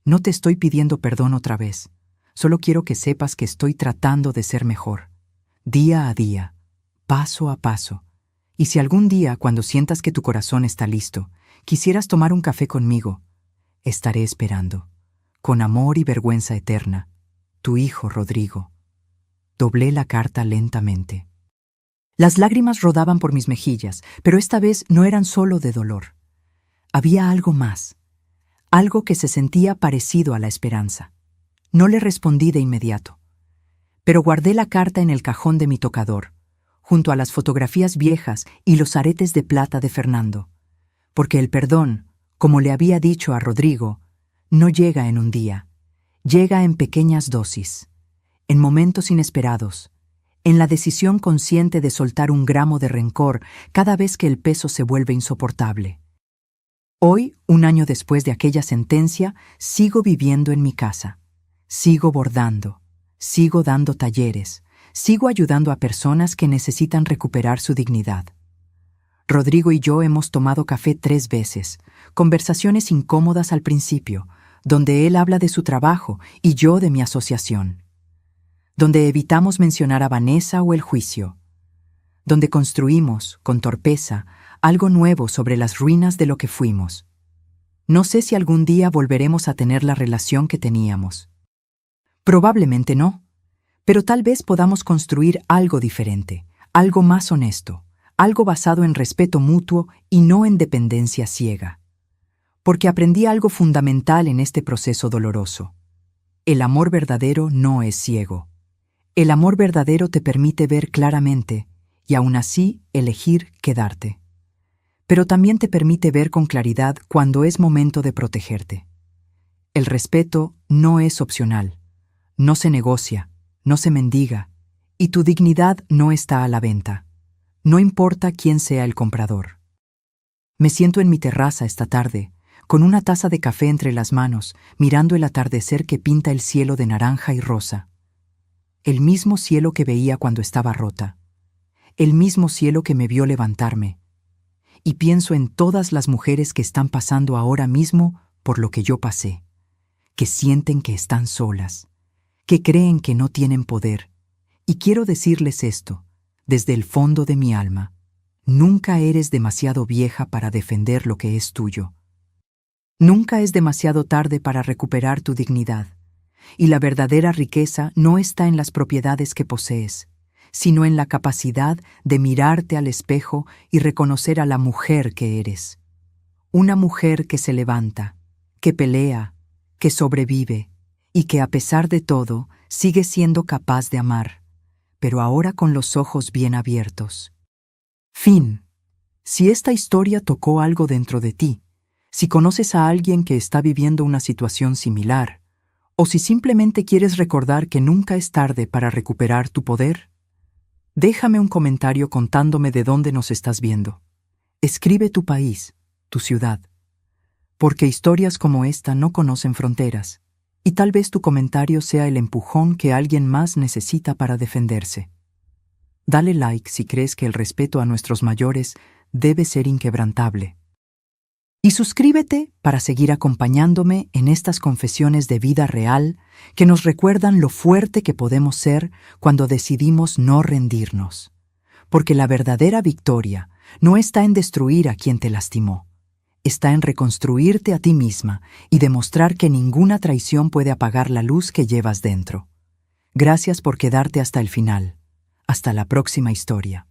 No te estoy pidiendo perdón otra vez. Solo quiero que sepas que estoy tratando de ser mejor. Día a día, paso a paso. Y si algún día, cuando sientas que tu corazón está listo, quisieras tomar un café conmigo, estaré esperando. Con amor y vergüenza eterna, tu hijo Rodrigo. Doblé la carta lentamente. Las lágrimas rodaban por mis mejillas, pero esta vez no eran solo de dolor. Había algo más, algo que se sentía parecido a la esperanza. No le respondí de inmediato, pero guardé la carta en el cajón de mi tocador, junto a las fotografías viejas y los aretes de plata de Fernando, porque el perdón, como le había dicho a Rodrigo, no llega en un día, llega en pequeñas dosis, en momentos inesperados, en la decisión consciente de soltar 1 gramo de rencor cada vez que el peso se vuelve insoportable. Hoy, 1 año después de aquella sentencia, sigo viviendo en mi casa, sigo bordando, sigo dando talleres, sigo ayudando a personas que necesitan recuperar su dignidad. Rodrigo y yo hemos tomado café 3 veces, conversaciones incómodas al principio, donde él habla de su trabajo y yo de mi asociación, donde evitamos mencionar a Vanessa o el juicio, donde construimos, con torpeza, algo nuevo sobre las ruinas de lo que fuimos. No sé si algún día volveremos a tener la relación que teníamos. Probablemente no, pero tal vez podamos construir algo diferente, algo más honesto, algo basado en respeto mutuo y no en dependencia ciega. Porque aprendí algo fundamental en este proceso doloroso. El amor verdadero no es ciego. El amor verdadero te permite ver claramente y aún así elegir quedarte. Pero también te permite ver con claridad cuando es momento de protegerte. El respeto no es opcional, no se negocia, no se mendiga, y tu dignidad no está a la venta. No importa quién sea el comprador. Me siento en mi terraza esta tarde, con una taza de café entre las manos, mirando el atardecer que pinta el cielo de naranja y rosa. El mismo cielo que veía cuando estaba rota. El mismo cielo que me vio levantarme. Y pienso en todas las mujeres que están pasando ahora mismo por lo que yo pasé, que sienten que están solas, que creen que no tienen poder. Y quiero decirles esto, desde el fondo de mi alma: nunca eres demasiado vieja para defender lo que es tuyo. Nunca es demasiado tarde para recuperar tu dignidad, y la verdadera riqueza no está en las propiedades que posees, sino en la capacidad de mirarte al espejo y reconocer a la mujer que eres. Una mujer que se levanta, que pelea, que sobrevive, y que a pesar de todo sigue siendo capaz de amar, pero ahora con los ojos bien abiertos. Fin. Si esta historia tocó algo dentro de ti, si conoces a alguien que está viviendo una situación similar, o si simplemente quieres recordar que nunca es tarde para recuperar tu poder, déjame un comentario contándome de dónde nos estás viendo. Escribe tu país, tu ciudad, porque historias como esta no conocen fronteras, y tal vez tu comentario sea el empujón que alguien más necesita para defenderse. Dale like si crees que el respeto a nuestros mayores debe ser inquebrantable. Y suscríbete para seguir acompañándome en estas confesiones de vida real que nos recuerdan lo fuerte que podemos ser cuando decidimos no rendirnos. Porque la verdadera victoria no está en destruir a quien te lastimó, está en reconstruirte a ti misma y demostrar que ninguna traición puede apagar la luz que llevas dentro. Gracias por quedarte hasta el final. Hasta la próxima historia.